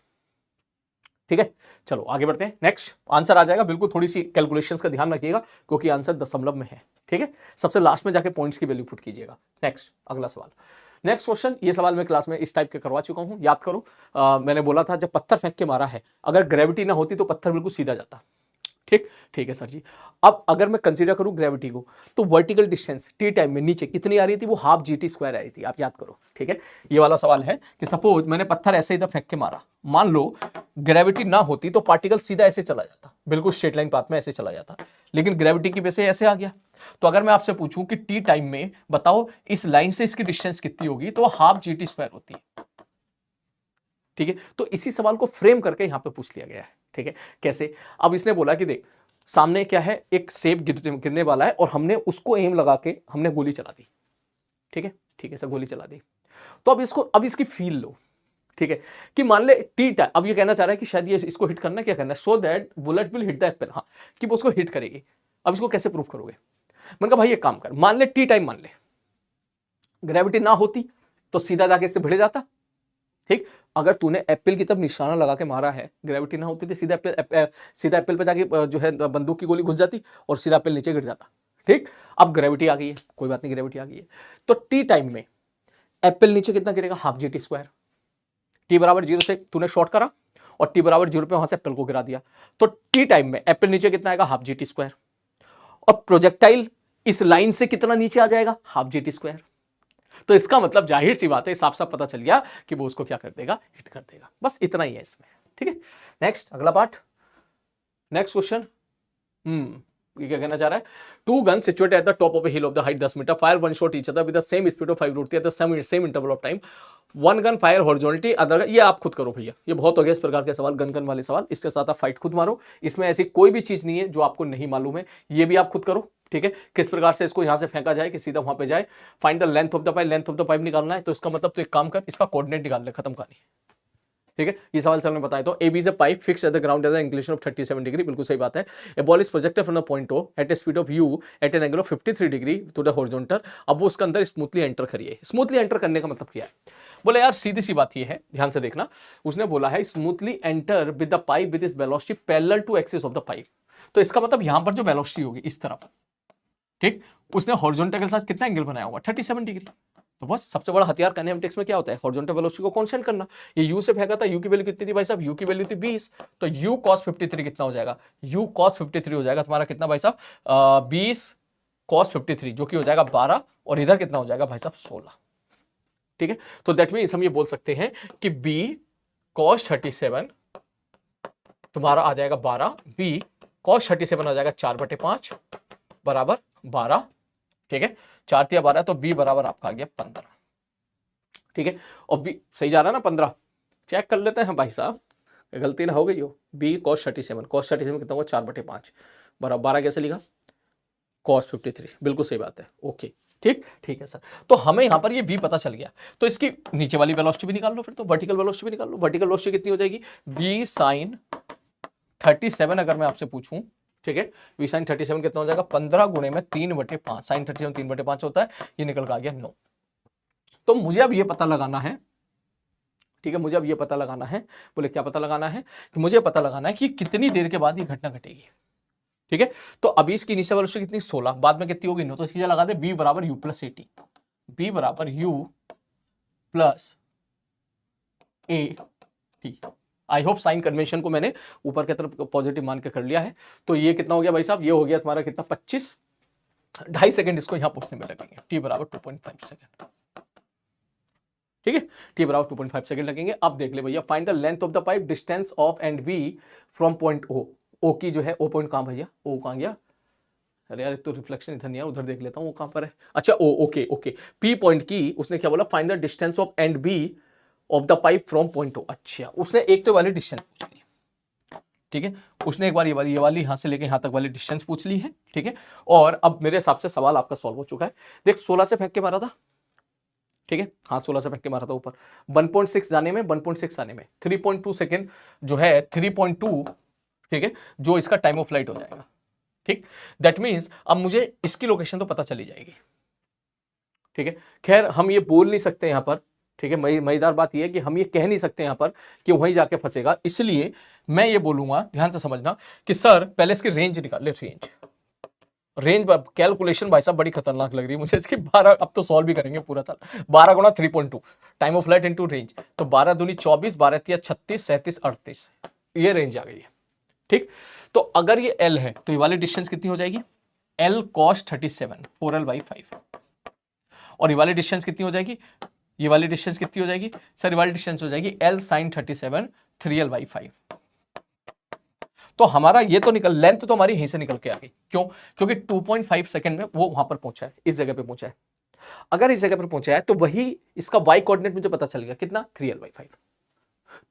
ठीक है, चलो आगे बढ़ते हैं। नेक्स्ट आंसर आ जाएगा, बिल्कुल थोड़ी सी कैलकुलेशंस का ध्यान रखिएगा क्योंकि आंसर दशमलव में है। ठीक है, सबसे लास्ट में जाके पॉइंट्स की वैल्यू पुट कीजिएगा। नेक्स्ट अगला सवाल, नेक्स्ट क्वेश्चन, ये सवाल मैं क्लास में इस टाइप के करवा चुका हूं, याद करो। मैंने बोला था जब पत्थर फेंक के मारा है, अगर ग्रेविटी ना होती तो पत्थर बिल्कुल सीधा जाता। ठीक, ठीक है सर जी। अब अगर मैं कंसीडर करूं ग्रेविटी को, तो वर्टिकल डिस्टेंस टी टाइम में नीचे कितनी आ रही थी, वो हाफ GT स्क्वायर आ रही थी, आप याद करो। ठीक है, ये वाला सवाल है कि सपोज मैंने पत्थर ऐसे इधर फेंक के मारा, मान लो ग्रेविटी ना होती तो पार्टिकल सीधा ऐसे चला जाता, बिल्कुल स्ट्रेट लाइन पाथ में ऐसे चला जाता, लेकिन ग्रेविटी की वजह से ऐसे आ गया। तो अगर मैं आपसे पूछूं कि टी टाइम में बताओ इस लाइन से इसकी डिस्टेंस कितनी होगी, तो वो हाफ GT स्क्वायर होती है। ठीक है, तो इसी सवाल को फ्रेम करके यहां पे पूछ लिया गया है। ठीक है, कैसे, अब इसने बोला कि देख सामने क्या है, एक सेब गिरने वाला है और हमने उसको एम लगा के हमने गोली चला दी। ठीक है, ठीक है सर, गोली चला दी। तो अब इसको, अब इसकी फील लो। ठीक है, कि मान ले टी टाइम, अब ये कहना चाह रहा है कि शायद ये इसको हिट करना, क्या करना है, so that bullet will hit the Apple, हाँ, कि वो उसको हिट करेगी। अब इसको कैसे प्रूव करोगे, मैंने कहा भाई एक काम कर, मान ले टी टाइम, मान ले ग्रेविटी ना होती तो सीधा जाके इससे भिड़ जाता। ठीक, अगर तूने एप्पल की तरफ निशाना लगा के मारा है, ग्रेविटी ना होती तो सीधा एप्पल पे जाके जो है बंदूक की गोली घुस जाती और सीधा एप्पल नीचे गिर जाता। ठीक, अब ग्रेविटी आ गई है, कोई बात नहीं, ग्रेविटी आ गई है, तो टी टाइम में एप्पल नीचे कितना गिरेगा, हाफ GT स्क्वायर। टी बराबर 0 से तूने शॉर्ट करा और टी बराबर 0 पे वहां से एप्पल को गिरा दिया, तो टी टाइम में एप्पल नीचे कितना आएगा, हाफ GT स्क्वायर, और प्रोजेक्टाइल इस लाइन से कितना नीचे आ जाएगा, हाफ GT स्क्वायर। तो इसका मतलब जाहिर सी बात है, साफ साफ पता चल गया कि वो उसको क्या कर देगा, हिट कर देगा। बस इतना ही है इसमें। ठीक है, नेक्स्ट अगला पार्ट, नेक्स्ट क्वेश्चन। ये क्या कहना चाह रहा है, 2 guns situated at the top of a hill of the height 10 meter fire one shot each other with the same speed of 5 √3 at the same interval of time. One gun fire horizontally, other, ये आप खुद करो भैया, ये बहुत हो गया इस प्रकार के सवाल, गन वाले सवाल, इसके साथ आप फाइट खुद मारो। इसमें ऐसी कोई भी चीज नहीं है जो आपको नहीं मालूम है, ये भी आप खुद करो। ठीक है, किस प्रकार से इसको यहां से फेंका जाए कि सीधा वहां पे जाए। Find the length of the pipe, length of the pipe निकालना है, तो इसका मतलब तो एक काम कर, इसका कोऑर्डिनेट निकाल ले, खत्म कहानी। ठीक है, ये सवाल चल मैं बताया तो A B is a pipe fix at the ground at the inclination of 37 degree, बिल्कुल सही बात है। A ball is projected from the point O at a speed of u at an angle of 53 degree to the horizontal. अब वो उसके अंदर smoothly enter करिए। Smoothly enter करने का मतलब क्या है, बोले यार सीधी सी बात ये है, ध्यान से देखना, उसने बोला है smoothly enter with the pipe with is velocity parallel to axis of the pipe. तो इसका मतलब यहां पर जो वेलोसिटी होगी इस तरफ, ठीक, उसने हॉरिजॉन्टल के साथ कितना एंगल बनाया होगा, 37 डिग्री। तो बस सबसे बड़ा हथियार काइनेमेटिक्स में क्या होता है, हॉरिजॉन्टल वेलोसिटी को कांस्टेंट करना। ये यू से फेंका था, यू की वैल्यू कितनी थी भाई साहब, यू की वैल्यू थी 20, तो यू cos 53 कितना हो जाएगा, यू cos 53 हो जाएगा तुम्हारा कितना भाई साहब, 20 cos 53 जो कि हो जाएगा 12, और इधर कितना हो जाएगा भाई साहब 16। ठीक है, तो दैट मीन्स हम ये बोल सकते हैं कि b cos 37 तुम्हारा आ जाएगा 12, b cos 37 आ जाएगा 4/5 बराबर 12। ठीक है, 4 या 12, तो b बराबर आपका आ गया 15। ठीक है, और b सही जा रहा है ना 15, चेक कर लेते हैं भाई साहब, गलती ना हो गई हो। b cos 37, cos 37 कितना हुआ 4/5 बराबर 12, कैसे लिखा, cos 53, बिल्कुल सही बात है। ओके, ठीक, ठीक है सर। तो हमें यहां पर ये v पता चल गया, तो इसकी नीचे वाली वेलोसिटी भी निकाल लो, फिर तो वर्टिकल वेलोसिटी भी निकाल लो। वर्टिकल वेलोसिटी कितनी हो जाएगी, v sin 37 अगर मैं आपसे पूछूं, ठीक है, v sin 37 कितना हो जाएगा, 15 गुणे में 3/5, sin 37 3/5 होता है, ये निकल के आ गया 9। तो मुझे अब ये पता लगाना है, ठीक है, मुझे अब ये पता लगाना है, बोले क्या पता लगाना है, कि मुझे पता लगाना है कि कितनी देर के बाद ये घटना घटेगी। ठीक है, तो अभी इसकी इनिशियल वेलोसिटी कितनी 16, बाद में कितनी होगी 9, तो सीधा लगा दे b बराबर u plus a t, b बराबर u plus a t. I hope sign convention को मैंने ऊपर की तरफ पॉजिटिव मान के कर लिया है। तो ये कितना हो गया भाई साहब, ये हो गया तुम्हारा कितना 25, 2.5 सेकंड इसको यहां पहुंचने में लगेंगे, t बराबर 2.5 सेकंड। ठीक है, t बराबर 2.5 सेकंड लगेंगे। अब देख ले भैया, find the length of the pipe, distance of and b from point o। ओ की जो है, ओ पॉइंट कहां भैया, ओ कहां गया, अरे यार तो रिफ्लेक्शन इधर नहीं है, उधर देख लेता हूँ वो कहां पर है। अच्छा ओ, ओके ओके, पी पॉइंट की उसने क्या बोला, find the distance of end B of the pipe from point O. अच्छा, उसने एक तो वाली डिस्टेंस पूछ ली, ठीक है, उसने एक बार ये वाली यहां से लेके यहां तक वाली डिस्टेंस पूछ ली है। ठीक है, और अब मेरे हिसाब से सवाल आपका सॉल्व हो चुका है। देख 16 से फेंक के मारा था, ठीक है, हाँ 16 से फेंक के मारा था ऊपर, 1.6 जाने में 1.6 आने में 3.2 सेकेंड जो है 3.2, ठीक है, जो इसका टाइम ऑफ फ्लाइट हो जाएगा। ठीक, दैट मीन्स अब मुझे इसकी लोकेशन तो पता चली जाएगी। ठीक है, खैर हम ये बोल नहीं सकते यहां पर, ठीक है, मजेदार बात ये है कि हम ये कह नहीं सकते यहां पर कि वहीं जाके फंसेगा, इसलिए मैं ये बोलूंगा, ध्यान से समझना कि सर पहले इसकी रेंज निकाल ले। रेंज कैलकुलेशन भाई साहब बड़ी खतरनाक लग रही है मुझे इसकी। 12, अब तो सॉल्व भी करेंगे पूरा साल। 12 गुणा 3.2 time of flight into range, तो 12 दूनी 24, 12 तिया 36, 37, 38, ये रेंज आ गई है। ठीक, तो अगर ये L है तो ये वाली डिस्टेंस कितनी हो जाएगी, L cos 37 4L/5, और ये वाली डिस्टेंस कितनी हो जाएगी, ये वाली डिस्टेंस कितनी हो जाएगी सर, ये वाली डिस्टेंस हो जाएगी L sin 37 3L/5। तो हमारा ये तो निकल, लेंथ तो हमारी यहीं से निकल के आ गई, क्यों, क्योंकि 2.5 सेकंड में वो वहां पर पहुंचा है, इस जगह पे पहुंचा है। अगर इस जगह पर पहुंचा है तो वही इसका y कोऑर्डिनेट मुझे पता चल गया कितना, 3L/5।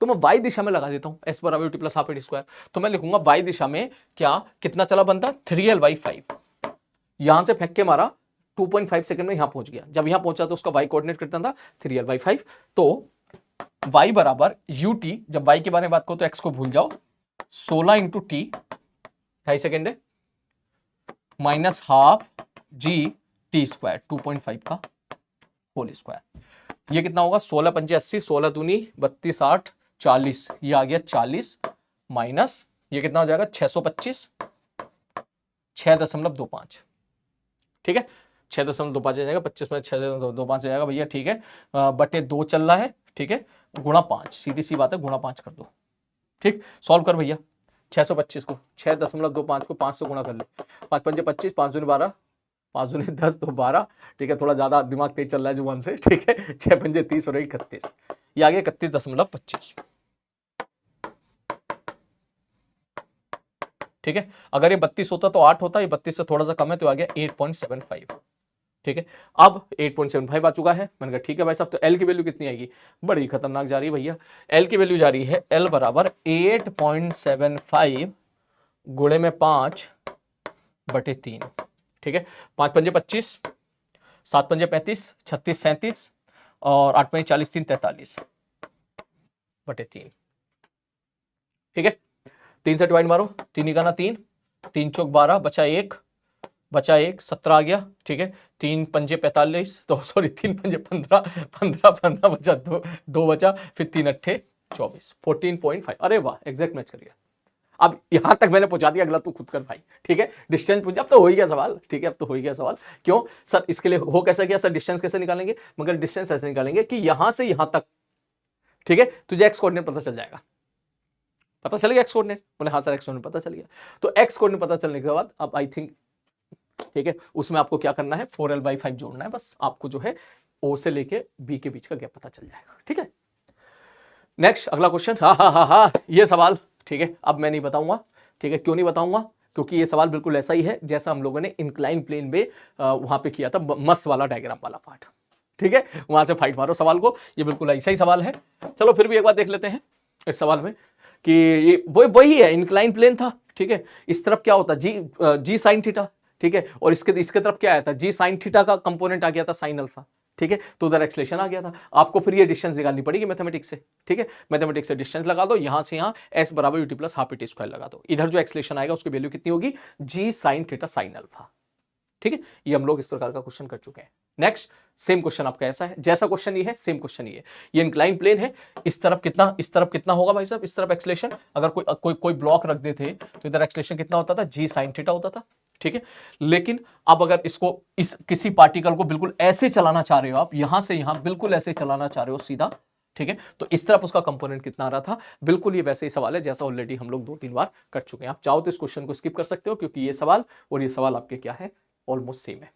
तो मैं y दिशा में लगा देता हूं, s बराबर ut प्लस हाफ स्क्वायर, तो मैं लिखूंगा y दिशा में क्या कितना चला बनता, 3L/5। यहां से फेंक के मारा, 2.5 सेकंड में यहां पहुंच गया। जब यहां पहुंचा तो उसका y कोऑर्डिनेट कितना था, 3L/5। तो y बराबर ut, जब y के बारे में बात करो तो x को भूल जाओ, 16 इंटू टी 2.5 सेकेंड है, minus half G T square 2.5 का होल स्क्वायर। ये कितना होगा, 16 पंजे 80, 16 दूनी 32, 8, 40, ये आ गया 40, माइनस ये कितना हो जाएगा 625, 6.25। ठीक है, 6.25 आ जाएगा, 25 में 6.25 आ जाएगा भैया। ठीक है, बटे 2 चल रहा है, ठीक है, गुणा 5, सीधी सी बात है, गुणा 5 कर दो। ठीक, सॉल्व कर भैया, 625 को 6.25 को 5 से गुणा कर ले, 5 पंजे 25, 5 दूनी 12, 5 दूनी 10, तो 12। ठीक है, थोड़ा ज्यादा दिमाग तेज चल रहा है जुबान से। ठीक है, 6 पंजे 30 और 31, ये आ गया 31.25। ठीक है, अगर ये 32 होता तो 8 होता, ये 32 से थोड़ा सा कम है तो आ गया 8.75। ठीक है, अब 8.75 आ चुका है। मैंने कहा ठीक है भाई साहब, तो L की वैल्यू कितनी आएगी, बड़ी खतरनाक जा रही है भैया। L की वैल्यू जा रही है L बराबर 8.75 गुणे में 5/3। ठीक है, 5 पंजे 25, 7 पंजे 35, 36 37, और 8 पंजे 40, 3 43/3। ठीक है, 3 से डिवाइड मारो, 3 का ना 3, 3 चौक 12, बचा 1, 17 आ गया। ठीक है, 3 पंजे 45, तो सॉरी 3 पंजे 15, 15 बचा 2 बचा, फिर 3 अट्ठे 24, 14.5। अरे वाह, एग्जैक्ट मैच कर गया। अब यहां तक मैंने पहुंचा दिया, अगला तू खुद कर भाई। ठीक है, डिस्टेंस पूछा, अब तो हो ही गया सवाल। ठीक है, अब तो हो ही गया सवाल। क्यों सर, इसके लिए हो कैसा गया सर, डिस्टेंस कैसे निकालेंगे, मगर डिस्टेंस ऐसे निकालेंगे कि यहां से यहां तक, ठीक है, तुझे एक्स कोऑर्डिनेट पता चल जाएगा। पता चल गया एक्स कोऑर्डिनेट, बोले हाँ सर एक्स कोऑर्डिनेट पता चल गया। तो एक्स कोऑर्डिनेट पता चलने के बाद अब आई थिंक, ठीक है, उसमें आपको क्या करना है, 4L/5 जोड़ना है, बस आपको जो है O से लेके B के बीच का गैप पता चल जाएगा। ठीक है, नेक्स्ट अगला क्वेश्चन। हाँ, ये सवाल, ठीक है, अब मैं नहीं बताऊंगा। ठीक है, क्यों नहीं बताऊंगा, क्योंकि ये सवाल बिल्कुल ऐसा ही है जैसा हम लोगों ने इंक्लाइन प्लेन में वहां पे किया था, मस्त वाला डायग्राम वाला पार्ट। ठीक है, वहां से फाइट मारो सवाल को, ये बिल्कुल ऐसा ही सवाल है। चलो फिर भी एक बार देख लेते हैं इस सवाल में कि ये वही है, इंक्लाइन प्लेन था। ठीक है, इस तरफ क्या होता, जी साइन थीटा। ठीक है, और इसके तरफ क्या आया था, जी साइन थीटा का कंपोनेंट आ गया था साइन अल्फा। ठीक है, तो उधर एक्सलेशन आ गया था। आपको फिर ये डिस्टेंस निकालनी पड़ेगी मैथमेटिक्स से। ठीक है, मैथमेटिक्स से डिस्टेंस लगा दो, यहां से यहां s बराबर ut plus half T square लगा दो। इधर जो एक्सलेशन आएगा उसकी वैल्यू कितनी होगी, जी साइन थीटा साइन अल्फा। ठीक है, ये हम लोग इस प्रकार का क्वेश्चन कर चुके हैं। नेक्स्ट सेम क्वेश्चन आपका ऐसा है, जैसा क्वेश्चन ये है सेम क्वेश्चन ये इंक्लाइन प्लेन है। इस तरफ कितना होगा भाई साहब, इस तरफ एक्सलेशन, अगर कोई ब्लॉक रख देते तो इधर एक्सलेशन कितना होता था, जी साइन थीटा होता था। ठीक है, लेकिन अब अगर इसको किसी पार्टिकल को बिल्कुल ऐसे चलाना चाह रहे हो आप, यहां से यहां बिल्कुल ऐसे चलाना चाह रहे हो सीधा, ठीक है, तो इस तरफ उसका कंपोनेंट कितना आ रहा था, बिल्कुल ये वैसे ही सवाल है जैसा ऑलरेडी हम लोग 2-3 बार कर चुके हैं। आप चाहो तो इस क्वेश्चन को स्किप कर सकते हो, क्योंकि ये सवाल और ये सवाल आपके क्या है, ऑलमोस्ट सेम है।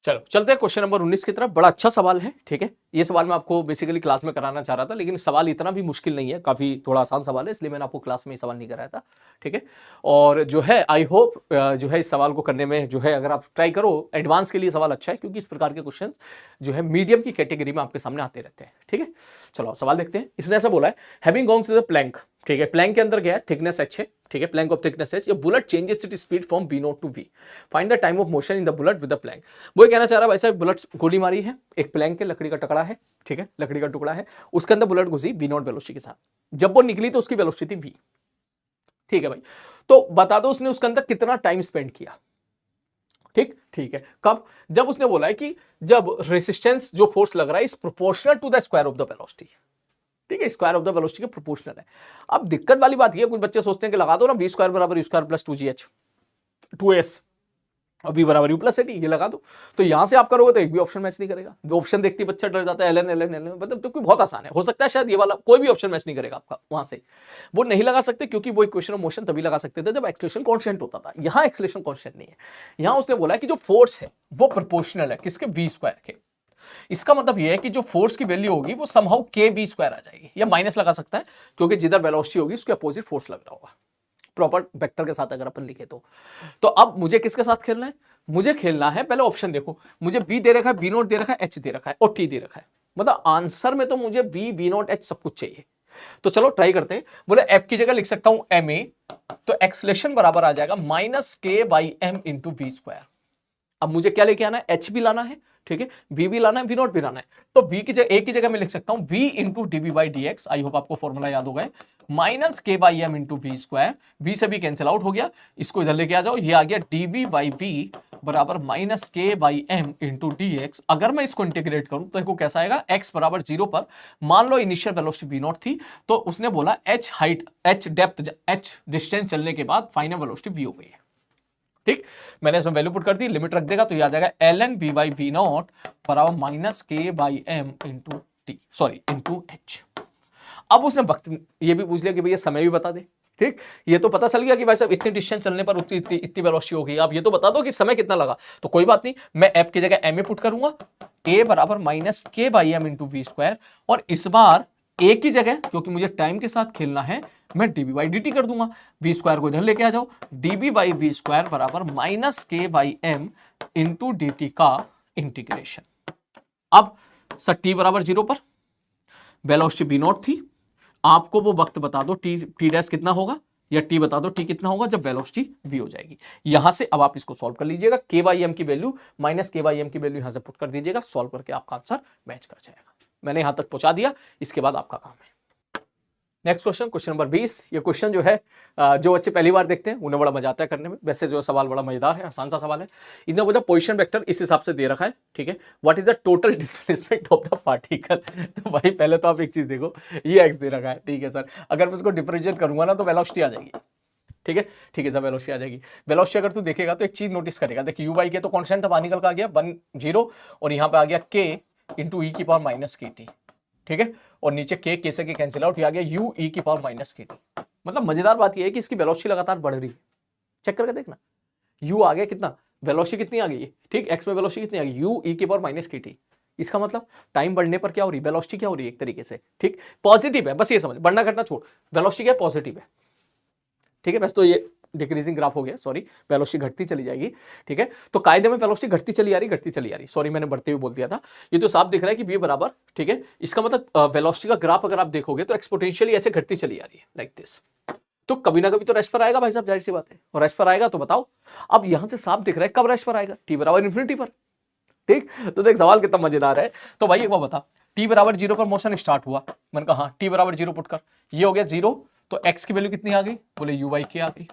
चलो चलते हैं क्वेश्चन नंबर 19 की तरफ। बड़ा अच्छा सवाल है। ठीक है, ये सवाल मैं आपको बेसिकली क्लास में कराना चाह रहा था, लेकिन सवाल इतना भी मुश्किल नहीं है, काफी थोड़ा आसान सवाल है, इसलिए मैंने आपको क्लास में ये सवाल नहीं कराया था। ठीक है, और जो है आई होप जो है इस सवाल को करने में जो है, अगर आप ट्राई करो, एडवांस के लिए सवाल अच्छा है, क्योंकि इस प्रकार के क्वेश्चन जो है मीडियम की कैटेगरी में आपके सामने आते रहते हैं। ठीक है, चलो सवाल देखते हैं। इसने ऐसा बोला है, having gone through the plank ठीक है, प्लैंक के अंदर गया है, थिकनेस h है, ठीक है, प्लैंक ऑफ थिकनेस h, ये bullet changes its speed from v naught to v, find the time of motion in the bullet with the plank. वो कहना चाह रहा है भाई साहब बुलेट गोली मारी है, एक प्लैंक के लकड़ी का टुकड़ा है, ठीक है, लकड़ी का टुकड़ा है, उसके अंदर बुलेट घुसी v नॉट वेलोसिटी के साथ, जब वो निकली तो उसकी वेलोसिटी थी v, ठीक है भाई। तो बता दो उसने उसके अंदर कितना टाइम स्पेंड किया, ठीक है, कब, जब उसने बोला है कि जब रेसिस्टेंस जो फोर्स लग रहा है is proportional to the square of the velocity, ठीक है, स्क्वायर ऑफ द वेलोसिटी के प्रोपोर्शनल है। अब दिक्कत वाली बात ये, कुछ बच्चे सोचते हैं कि लगा दो ना v स्क्वायर बराबर u square plus 2gh 2s और v बराबर u प्लस at, ये लगा दो, तो यहां से आप करोगे तो एक भी ऑप्शन मैच नहीं करेगा। दो ऑप्शन देखते ही बच्चा डर जाता है, ln मतलब तो बहुत आसान है, हो सकता है शायद ये वाला कोई भी ऑप्शन मैच नहीं करेगा आपका, वहां से वो नहीं लगा सकते, क्योंकि वो इक्वेशन ऑफ मोशन तभी लगा सकते थे जब एक्सेलरेशन कांस्टेंट होता था, यहां एक्सेलरेशन कांस्टेंट नहीं है। यहां उसने बोला कि जो फोर्स है वो प्रोपोर्शनल है किसके, v स्क्वायर के। इसका मतलब यह है कि जो फोर्स की वैल्यू होगी वो समहाउ के वी स्क्वायर आ जाएगी, या माइनस लगा सकता है क्योंकि जिधर वेलोसिटी होगी उसके अपोजिट फोर्स लग रहा होगा, प्रॉपर वेक्टर के साथ अगर अपन लिखे तो अब मुझे किसके साथ खेलना है, मुझे खेलना है, पहले ऑप्शन देखो, मुझे v दे रखा है, v नॉट दे रखा है, h दे रखा है और t दे रखा है, मतलब आंसर में तो मुझे v नॉट h सब कुछ चाहिए। तो चलो ट्राई करते हैं, बोले f की जगह लिख सकता हूं ma, तो एक्सलेशन बराबर आ जाएगा minus k by m into v square. अब मुझे क्या लेके आना है, h भी लाना है, ठीक है, v भी लाना है, v नॉट भी लाना है, तो v की जगह a की जगह मैं लिख सकता हूं v into d v by d x, I hope आपको फॉर्मूला याद होगा, minus k by m into v square, v से भी कैंसिल आउट हो गया, इसको इधर लेके आ जाओ, ये आ गया डी वी बाई बी बराबर minus k by m into d x. अगर मैं इसको इंटीग्रेट करूं तो देखो कैसा आएगा, x बराबर 0 पर मान लो इनिशियल वेलोसिटी v नॉट थी, तो उसने बोला h height, h depth, h distance चलने के बाद फाइनल वेलोसिटी v हो गई है, ठीक, मैंने इसमें वैल्यू पुट कर दी, लिमिट रख देगा तो ये आ जाएगा ln v by v naught बराबर minus k by m into t, sorry into h. अब उसने वक्त ये भी पूछ लिया कि भैया समय भी बता दे, ठीक, ये तो पता चल गया कि भाई साहब इतनी डिस्टेंस चलने पर इतनी वेलोसिटी हो गई, अब ये तो बता दो कि समय कितना लगा, तो कोई बात नहीं, मैं एफ की जगह एम ए पुट करूंगा, ए बराबर minus k by m into v square, और इस बार ए की जगह क्योंकि मुझे टाइम के साथ खेलना है मैं डीबी बाई डी टी कर दूंगा, वी स्क्वायर को इधर लेके आ जाओ, डीबी बाई वी स्क्वायर बराबर minus k by m into d t का इंटीग्रेशन। अब सर टी बराबर 0 पर वेलोसिटी वी नॉट थी, आपको वो वक्त बता दो टी डैश कितना होगा, या टी बता दो टी कितना होगा जब वेलोसिटी वी हो जाएगी। यहां से अब आप इसको सॉल्व कर लीजिएगा, के बाई एम की value minus k by M की वैल्यू यहां से पुट कर दीजिएगा, सॉल्व करके आपका आंसर मैच कर जाएगा। मैंने यहां तक पहुंचा दिया, इसके बाद आपका काम है। Next question, question number 20। ये क्वेश्चन जो है जो बच्चे पहली बार देखते हैं उन्हें बड़ा मजा आता है करने में, वैसे जो सवाल बड़ा मजेदार है, आसान सा सवाल है। इन्हें बोला पोजीशन वेक्टर इस हिसाब से दे रखा है, ठीक है, what is the total displacement of the particle. तो भाई पहले तो आप एक चीज देखो, ये एक्स दे रखा है, ठीक है सर, अगर मैं इसको डिफरेंशिएट करूंगा ना तो वेलोसिटी आ जाएगी, ठीक है सर, वेलोसिटी आ जाएगी। वेलोसिटी अगर तू देखेगा तो एक चीज नोटिस करेगा, देखिए यू बाई के तो कॉन्स्टेंट था, बाहर निकल का आ गया 1 0, और यहाँ पे आ गया के इंटू ई की पावर माइनस के टी, ठीक है, और नीचे के से के कैंसिल आउट, ये आ गया यू ई की पावर माइनस के टी। मतलब मजेदार बात ये है कि इसकी वेलोसिटी लगातार बढ़ रही है, चेक करके देखना, यू आ गया कितना, वेलोसिटी कितनी आ गई है, ठीक, एक्स में वेलोसिटी कितनी आ गई, यू ई की पावर माइनस के टी। इसका मतलब टाइम बढ़ने पर क्या हो रही है, वेलोसिटी क्या हो रही है, एक तरीके से, ठीक, पॉजिटिव है, बस ये समझ, बढ़ना घटना छोड़, वेलोसिटी क्या पॉजिटिव है, ठीक है, बस तो ये डिक्रीजिंग ग्राफ हो गया, सॉरी, वेलोसिटी घटती चली जाएगी, ठीक है, तो कायदे में वेलोसिटी घटती चली आ रही, सॉरी मैंने बढ़ते हुए बोल दिया था, ये तो साफ दिख रहा है कि v बराबर, ठीक है, इसका मतलब वेलोसिटी का ग्राफ अगर आप देखोगे तो एक्सपोनेंशियली ऐसे घटती चली आ रही है, लाइक दिस, तो कभी ना कभी तो रेस्ट पर आएगा भाई साहब, जाहिर सी बात है, और रेस्ट पर आएगा तो बताओ। अब यहां से साफ दिख रहा है कब रेस्ट पर आएगा, टी बराबर इन्फिनिटी पर, ठीक, तो देख सवाल कितना मजेदार है। तो भाई एक बार बता, टी बराबर 0 पर मोशन स्टार्ट हुआ, मैंने कहा हाँ, टी बराबर 0 पुट कर, ये हो गया 0, तो एक्स की वैल्यू कितनी आ गई, बोले यू बाई के आ गई,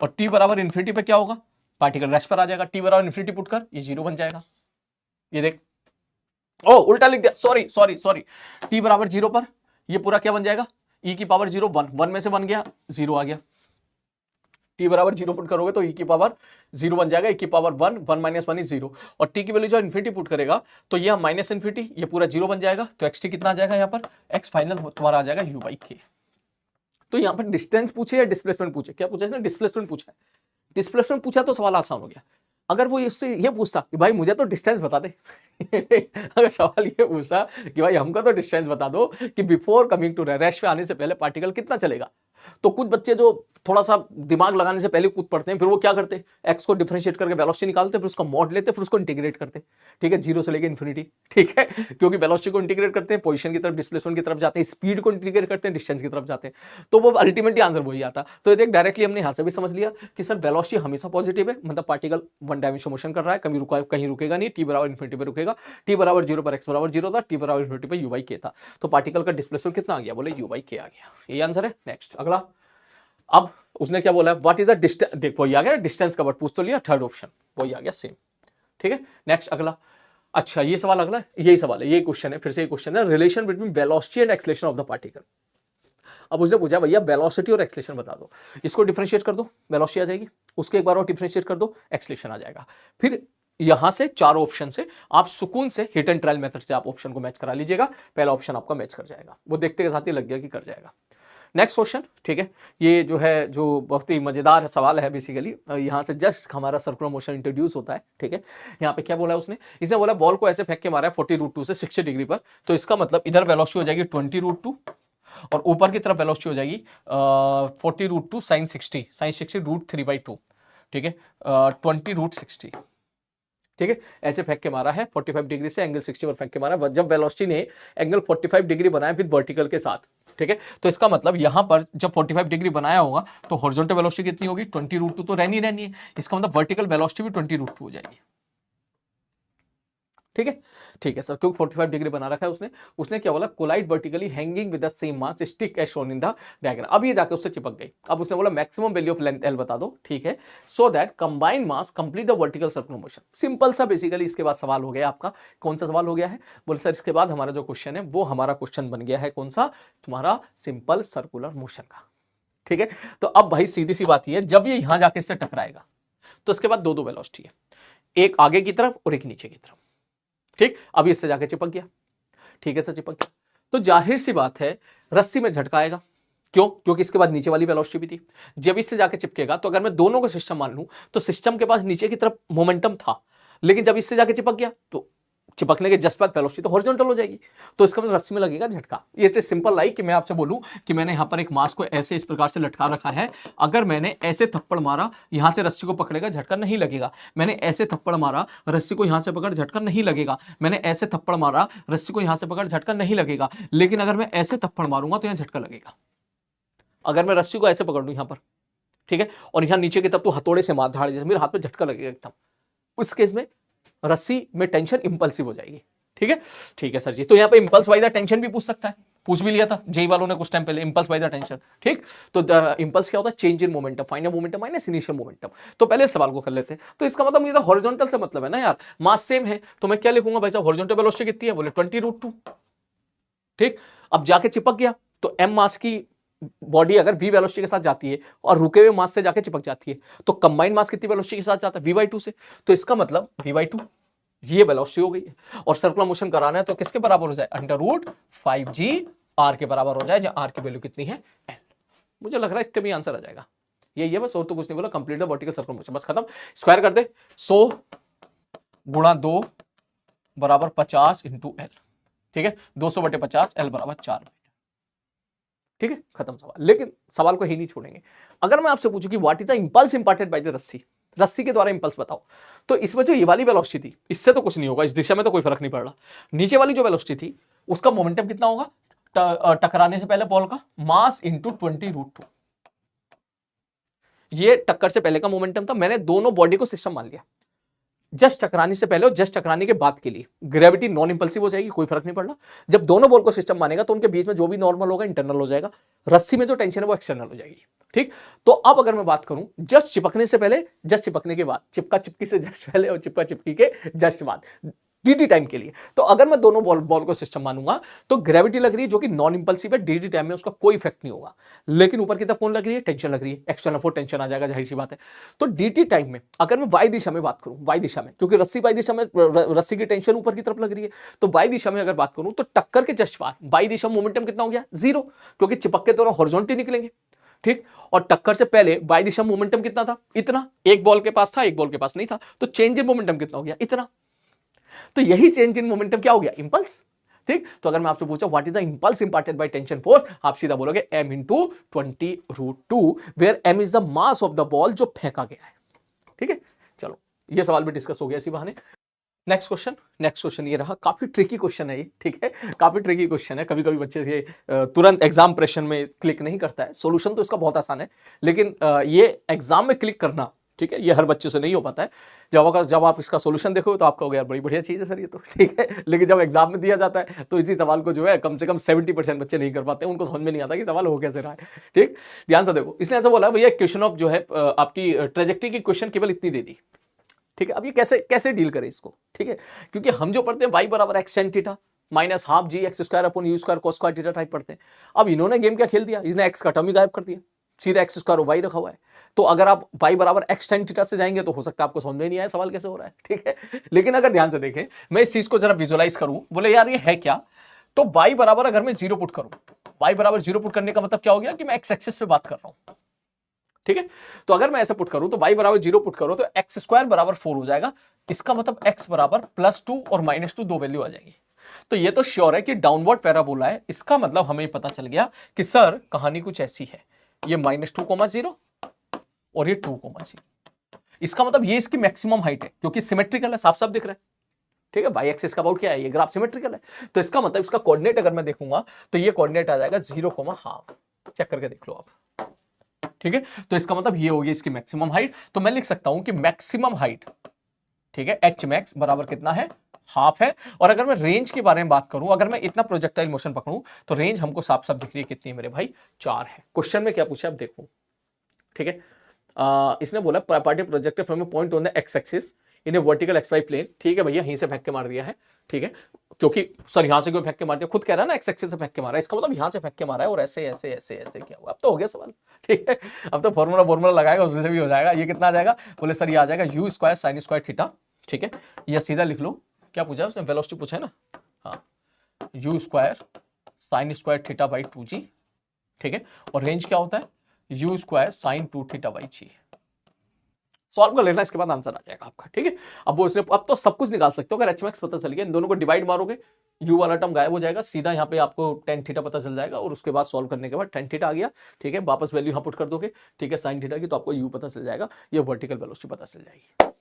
और टी बराबर इन्फिनिटी पे क्या होगा, पार्टिकल रेस्ट पर आ जाएगा, टी बराबर इन्फिनिटी पुट कर, ये 0 बन जाएगा, ये देख, ओ उल्टा लिख दिया, सॉरी, टी बराबर 0 पर ये पूरा क्या बन जाएगा, ई की पावर 0 1 में से 1 गया 0 आ गया, टी बराबर 0 पुट करोगे तो ई की पावर 0 बन जाएगा, ई की पावर 1 माइनस 1 इज 0, और टी की वैल्यू जो इन्फिनिटी पुट करेगा तो ये माइनस इन्फिनिटी, ये पूरा 0 बन जाएगा, तो एक्स टी कितना आ जाएगा, यहाँ पर एक्स फाइनल तुम्हारा आ जाएगा यू बाई के। तो यहाँ पर डिस्टेंस पूछे या डिस्प्लेसमेंट पूछे, क्या पूछा है, डिस्प्लेसमेंट पूछा है, डिस्प्लेसमेंट पूछा तो सवाल आसान हो गया। अगर वो इससे ये पूछता कि भाई मुझे तो डिस्टेंस बता दे अगर सवाल ये पूछता कि भाई हमको तो डिस्टेंस बता दो कि बिफोर कमिंग टू रेस्ट पे आने से पहले पार्टिकल कितना चलेगा, तो कुछ बच्चे जो थोड़ा सा दिमाग लगाने से पहले कूद पड़ते हैं, फिर वो क्या करते हैं, एक्स को डिफरेंशिएट करके वेलोसिटी निकालते, फिर उसका मॉड लेते, फिर उसको इंटीग्रेट करते, ठीक है, जीरो से लेके इन्फिनिटी, ठीक है, क्योंकि वेलोसिटी को इंटीग्रेट करते हैं, पोजीशन की तरफ, डिस्प्लेसमेंट की तरफ जाते हैं, स्पीड को इंटीग्रेट करते हैं, डिस्टेंस की तरफ जाते हैं, तो वो अल्टीमेटली आंसर वही आता। तो देख डायरेक्टली हमने यहां से भी समझ लिया कि सर वेलोसिटी हमेशा पॉजिटिव है, मतलब पार्टिकल वन डायमेंशन मोशन कर रहा है, कहीं रुकेगा नहीं, टी बराबर इन्फिनिटी पे रुकेगा, टी बराबर 0 पर एक्स बराबर 0 था, टी बराबर इन्फिनिटी पे यू बाई के था, तो पार्टिकल का डिस्प्लेसमेंट कितना आ गया, बोले यू बाई के आ गया, ये आंसर है। नेक्स्ट अगला, अब उसने क्या बोला, व्हाट इज द डिस्टेंस, देखो वही आ गया, डिस्टेंस का वर्ड पूछ तो लिया, थर्ड ऑप्शन वही आ गया सेम, ठीक है। नेक्स्ट अगला, अच्छा ये सवाल अगला, यही सवाल है, यही क्वेश्चन है, फिर से ये क्वेश्चन है, relation between velocity and acceleration of the particle. अब उसने पूछा भैया वेलोसिटी और एक्सेलरेशन बता दो, इसको डिफरेंशिएट कर दो, वेलोसिटी आ जाएगी, उसके एक बार और डिफरेंशिएट कर दो, एक्सेलरेशन आ जाएगा। फिर यहां से चारों ऑप्शन से आप सुकून से हिट एंड ट्रायल मेथड से आप ऑप्शन को मैच करा लीजिएगा, पहला ऑप्शन आपका मैच कर जाएगा, वो देखते के साथ ही लग गया कि कर जाएगा। नेक्स्ट क्वेश्चन, ठीक है, ये जो है जो बहुत ही मजेदार सवाल है, बेसिकली यहाँ से जस्ट हमारा सर्कुलर मोशन इंट्रोड्यूस होता है, ठीक है। यहाँ पे क्या बोला उसने, इसने बोला बॉल को ऐसे फेंक के मारा है 40√2 से 60 डिग्री पर, तो इसका मतलब इधर वेलोसिटी हो जाएगी 20√2 और ऊपर की तरफ वेलोसिटी हो जाएगी 40√2 sin 60 √3/2, ठीक है, 20√60, ठीक है, ऐसे फेंक के मारा है 45 डिग्री से एंगल 60 पर फेंक के मारा, जब वेलोसिटी ने एंगल 45 डिग्री बनाया विद वर्टिकल के साथ, ठीक है, तो इसका मतलब यहां पर जब 45 डिग्री बनाया होगा तो हॉरिजॉन्टल वेलोसिटी कितनी होगी, 20√2 तो रहनी है, इसका मतलब वर्टिकल वेलोसिटी भी 20√2 हो जाएगी, ठीक है, ठीक है सर, क्योंकि 45 डिग्री बना रखा है उसने क्या बोला, collide vertically hanging with the same mass stick as shown in the diagram. अब ये जाके उससे चिपक गई, अब उसने बोला maximum value of length l बता दो, ठीक है, so that combined mass complete the vertical circular motion. Simple सा बेसिकली इसके बाद सवाल हो गया आपका, कौन सा सवाल हो गया है, बोले सर इसके बाद हमारा जो क्वेश्चन है वो हमारा क्वेश्चन बन गया है कौन सा, तुम्हारा सिंपल सर्कुलर मोशन का, ठीक है। तो अब भाई सीधी सी बात ये है, जब ये यहां जाके इससे टकराएगा तो इसके बाद दो वेलोसिटी है, एक आगे की तरफ और एक नीचे की तरफ, ठीक, अब इससे जाके चिपक गया, ठीक है सर, चिपक गया, तो जाहिर सी बात है रस्सी में झटका आएगा, क्यों, क्योंकि इसके बाद नीचे वाली वेलोसिटी भी थी, जब इससे जाके चिपकेगा तो अगर मैं दोनों को सिस्टम मान लूं तो सिस्टम के पास नीचे की तरफ मोमेंटम था, लेकिन जब इससे जाके चिपक गया तो चिपकने के जस्ट बाद वेलोसिटी तो हॉरिजॉन्टल हो जाएगी, तो इसका मतलब रस्सी में लगेगा झटका। ये सिंपल लाइक कि मैं आपसे बोलूं कि मैंने यहां पर एक मास को ऐसे इस प्रकार से लटका रखा है, अगर मैंने ऐसे थप्पड़ मारा यहां से रस्सी को पकड़ेगा झटका नहीं लगेगा, मैंने ऐसे थप्पड़ मारा रस्सी को यहां से पकड़ झटका नहीं लगेगा, मैंने ऐसे थप्पड़ मारा रस्सी को यहां से पकड़ झटका नहीं लगेगा, लेकिन अगर मैं ऐसे थप्पड़ मारूंगा तो यहां झटका लगेगा। अगर मैं रस्सी को ऐसे पकड़ लूं यहां पर, ठीक है, और यहां नीचे की तरफ तो हथौड़े से मार धाड़, जैसे मेरे हाथ पे झटका लगेगा एकदम, उस केस में रस्सी में टेंशन इंपल्सिव हो जाएगी, ठीक है, ठीक है सर जी। तो यहाँ पे इंपल्स बाय द टेंशन भी पूछ सकता है, पूछ भी लिया था जेई वालों ने कुछ टाइम पहले, इंपल्स बाय द टेंशन, ठीक। तो इंपल्स क्या होता है, change in momentum, final momentum minus initial momentum. तो पहले सवाल को कर लेते हैं, तो इसका मतलब मुझे तो हॉरिजॉन्टल से मतलब है ना यार, मास सेम है, तो मैं क्या लिखूंगा भाई साहब, हॉरिजॉन्टल वेलोसिटी कितनी है, बोले 20√2, ठीक। अब जाके चिपक गया तो m मास की बॉडी अगर v वेलोसिटी के साथ जाती है और रुके हुए मास से जाके चिपक जाती है तो कंबाइंड मास कितनी वेलोसिटी के साथ जाता है, v/2 से, तो इसका मतलब v/2 ये वेलोसिटी हो गई है, और सर्कुलर मोशन कराना है तो किसके बराबर हो जाए, √5g r के बराबर हो जाए, जहां r की वैल्यू कितनी है l। मुझे लग रहा है इतने भी आंसर आ जाएगा, यही है बस, और तो कुछ नहीं बोला, complete the vertical circular motion, बस खत्म। स्क्वायर कर दे, 100 गुणा 2 बराबर 50 इंटू l, ठीक है, 200/50, l बराबर 4, ठीक है, खत्म सवाल। लेकिन सवाल को ही नहीं छोड़ेंगे, अगर मैं आपसे पूछूं कि what is the impulse imparted by the रस्सी, रस्सी के द्वारा इंपल्स बताओ, तो इसमें जो ये वाली वेलोसिटी थी इससे तो कुछ नहीं होगा, इस दिशा में तो कोई फर्क नहीं पड़ रहा, नीचे वाली जो वेलोसिटी थी उसका मोमेंटम कितना होगा, टकराने से पहले बॉल का मास इंटू 20√2, ये टक्कर से पहले का मोमेंटम था, मैंने दोनों बॉडी को सिस्टम मान लिया, जस्ट टकराने से पहले और जस्ट टकराने के बाद के लिए ग्रेविटी नॉन इंपल्सिव हो जाएगी, कोई फर्क नहीं पड़ना। जब दोनों बॉल को सिस्टम मानेगा तो उनके बीच में जो भी नॉर्मल होगा इंटरनल हो जाएगा, रस्सी में जो टेंशन है वो एक्सटर्नल हो जाएगी, ठीक। तो अब अगर मैं बात करूं जस्ट चिपकने से पहले, जस्ट चिपकने के बाद, चिपका चिपकी से जस्ट पहले और चिपका चिपकी के जस्ट बाद, dd टाइम के लिए, तो अगर मैं दोनों बॉल को सिस्टम मानूंगा तो ग्रेविटी लग रही है जो कि नॉन इंपल्सिव है, dd टाइम में उसका कोई इफेक्ट नहीं होगा, लेकिन ऊपर की तरफ कौन लग रही है, टेंशन लग रही है, एक्सटर्नल फोर्स टेंशन आ जाएगा, जाहिर सी बात है। तो dt टाइम में अगर मैं y दिशा में बात करूं, y दिशा में, क्योंकि रस्सी y दिशा में, रस्सी की टेंशन ऊपर की तरफ लग रही है, तो y दिशा में अगर बात करूं तो टक्कर के जस्ट बाद y दिशा में मोमेंटम कितना हो गया, 0, क्योंकि चिपक के दोनों हॉरिजॉन्टली निकलेंगे, ठीक। और टक्कर से पहले y दिशा में मोमेंटम कितना था, इतना, एक बॉल के पास था, एक बॉल के पास नहीं था, तो चेंज इन मोमेंटम कितना हो गया, इतना। तो यही चेंज इन मोमेंटम क्या हो गया, इंपल्स, ठीक, तो अगर मैं आपसे पूछा what is the impulse imparted by tension force, आप सीधा बोलोगे m into 20√2, where m is the mass of the ball जो फेंका गया है। ठीक है, चलो ये सवाल भी डिस्कस हो गया इसी बहाने। नेक्स्ट क्वेश्चन ये रहा, काफी ट्रिकी क्वेश्चन है ये, ठीक है, काफी ट्रिकी क्वेश्चन है। कभी कभी बच्चे ये तुरंत एग्जाम प्रेशर में क्लिक नहीं करता है। सॉल्यूशन तो इसका बहुत आसान है, लेकिन ये एग्जाम में क्लिक करना, ठीक है, ये हर बच्चे से नहीं हो पाता है। जब आप इसका सॉल्यूशन देखो तो आपको यार बड़ी बढ़िया चीज है सर ये तो, ठीक है, लेकिन जब एग्जाम में दिया जाता है तो इसी सवाल को जो है कम से कम 70% बच्चे नहीं कर पाते, उनको समझ में नहीं आता कि सवाल हो कैसे रहा है। ठीक, ध्यान से देखो, इसने ऐसा बोला भैया क्वेश्चन ऑफ जो है आपकी ट्रेजेक्टरी की क्वेश्चन केवल इतनी दे दी। ठीक है, अब ये कैसे डील करें इसको, ठीक है, क्योंकि हम जो पढ़ते हैं y बराबर x tan theta minus half g x square upon u square cos square theta type पढ़ते हैं। अब इन्होंने गेम क्या खेल दिया, इसने एक्स का टर्म ही गायब कर दिया, सीधा एक्स स्क्वायर वाई रखा हुआ है। तो अगर आप y बराबर एक्स टेन थीटा से जाएंगे तो हो सकता है आपको समझ में नहीं आया सवाल कैसे हो रहा है। ठीक है, लेकिन अगर ध्यान से देखें, मैं इस चीज को जरा विजुअलाइज करूं, बोले यार ये है क्या, तो y बराबर अगर मैं 0 पुट करूं, y बराबर 0 पुट करने का मतलब क्या हो गया कि मैं एक्स एक्सिस पे बात कर रहा हूं। ठीक है, तो अगर मैं ऐसे पुट करूं तो y बराबर 0 पुट करो तो एक्स स्क्वायर बराबर 4 हो जाएगा। इसका मतलब x बराबर +2 और -2 दो वैल्यू आ जाएगी। तो ये तो श्योर है कि डाउनवर्ड पैराबोला है। इसका मतलब हमें पता चल गया कि सर कहानी कुछ ऐसी है, ये -2,0 और ये 2,0। इसका मतलब ये इसकी मैक्सिमम हाइट है, क्योंकि सिमेट्रिकल है, साफ साफ दिख रहा है। ठीक है, बाई एक्सिस का अबाउट क्या है, ये ग्राफ सिमेट्रिकल है। तो इसका मतलब इसका कोऑर्डिनेट अगर मैं देखूंगा तो ये कोऑर्डिनेट आ जाएगा 0,5। चेक करके देख लो आप। ठीक है, तो इसका मतलब ये होगी इसकी मैक्सिमम हाइट। तो मैं लिख सकता हूं कि मैक्सिमम हाइट, ठीक है, एच मैक्स बराबर कितना है, हाफ है। और अगर मैं रेंज के बारे में बात करूं, अगर मैं इतना प्रोजेक्टाइल मोशन पकड़ूं तो रेंज हमको साफ साफ दिख रही है कितनी मेरे भाई, 4 है। क्वेश्चन में क्या पूछा अब देखो, ठीक है, इसने बोला party projected from a point on the x axis in a vertical x y plane. ठीक है भैया, यहीं से फेंक के मार दिया है। ठीक है, क्योंकि सर यहां से क्यों फेंक के मार दिया, खुद कह रहा है ना एक्स एक्सिस से फेंक के मारा है, इसका मतलब यहां से फेंक के मारा है और ऐसे ऐसे ऐसे ऐसे क्या हुआ। अब तो हो गया सवाल। ठीक है, अब तो फॉर्मूला लगाएगा उससे भी हो जाएगा। ये कितना आ जाएगा, बोले सर ये आ जाएगा you square sine square theta. ठीक है, ये सीधा लिख लो, क्या पूछा है उसने, वेलोसिटी पूछा है ना, हाँ, you square sine square theta by 2g। ठीक है, और रेंज क्या होता है, you square sine 2 theta by g। Solve कर लेना, इसके बाद आंसर आ जाएगा आपका। ठीक है, अब वो इसने अब तो सब कुछ निकाल सकते हो, अगर एच मैक्स पता चल गया, इन दोनों को डिवाइड मारोगे, यू वाला टर्म गायब हो जाएगा, सीधा यहाँ पे आपको टेन थीटा पता चल जाएगा, और उसके बाद सॉल्व करने के बाद टेन थीटा आ गया। ठीक है, वापस वैल्यू यहाँ पुट कर दोगे, ठीक है, साइन थीटा की, तो आपको यू पता चल जाएगा, ये वर्टिकल वेलोसिटी पता चल जाएगी।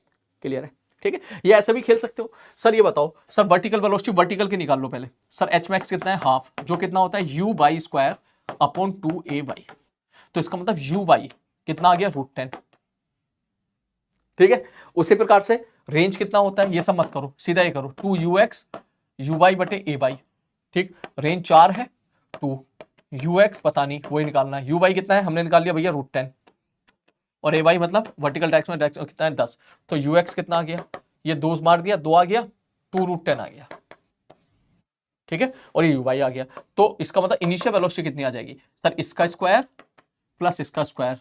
क्लियर है, ठीक है, ये ऐसे भी खेल सकते हो। सर ये बताओ सर वर्टिकल वेलोसिटी वर्टिकल की निकाल लो पहले। सर एच मैक्स कितना है, हाफ, जो कितना होता है you by square upon 2a/, तो इसका मतलब यू बाई कितना आ गया, √10। ठीक है, उसी प्रकार से रेंज कितना होता है, ये सब मत करो, सीधा ये करो 2ux uy बटे a/। ठीक, रेंज 4 है, 2ux पता नहीं, वही निकालना है। uy कितना है, हमने निकाल लिया भैया √10, और ay मतलब वर्टिकल डायरेक्शन में कितना है 10, तो ux कितना आ गया, ये 2 मार दिया, 2 आ गया, 2√10 आ गया। ठीक है, और ये uy आ गया। तो इसका मतलब इनिशियल वेलोसिटी कितनी आ जाएगी, सर इसका स्क्वायर प्लस इसका स्क्वायर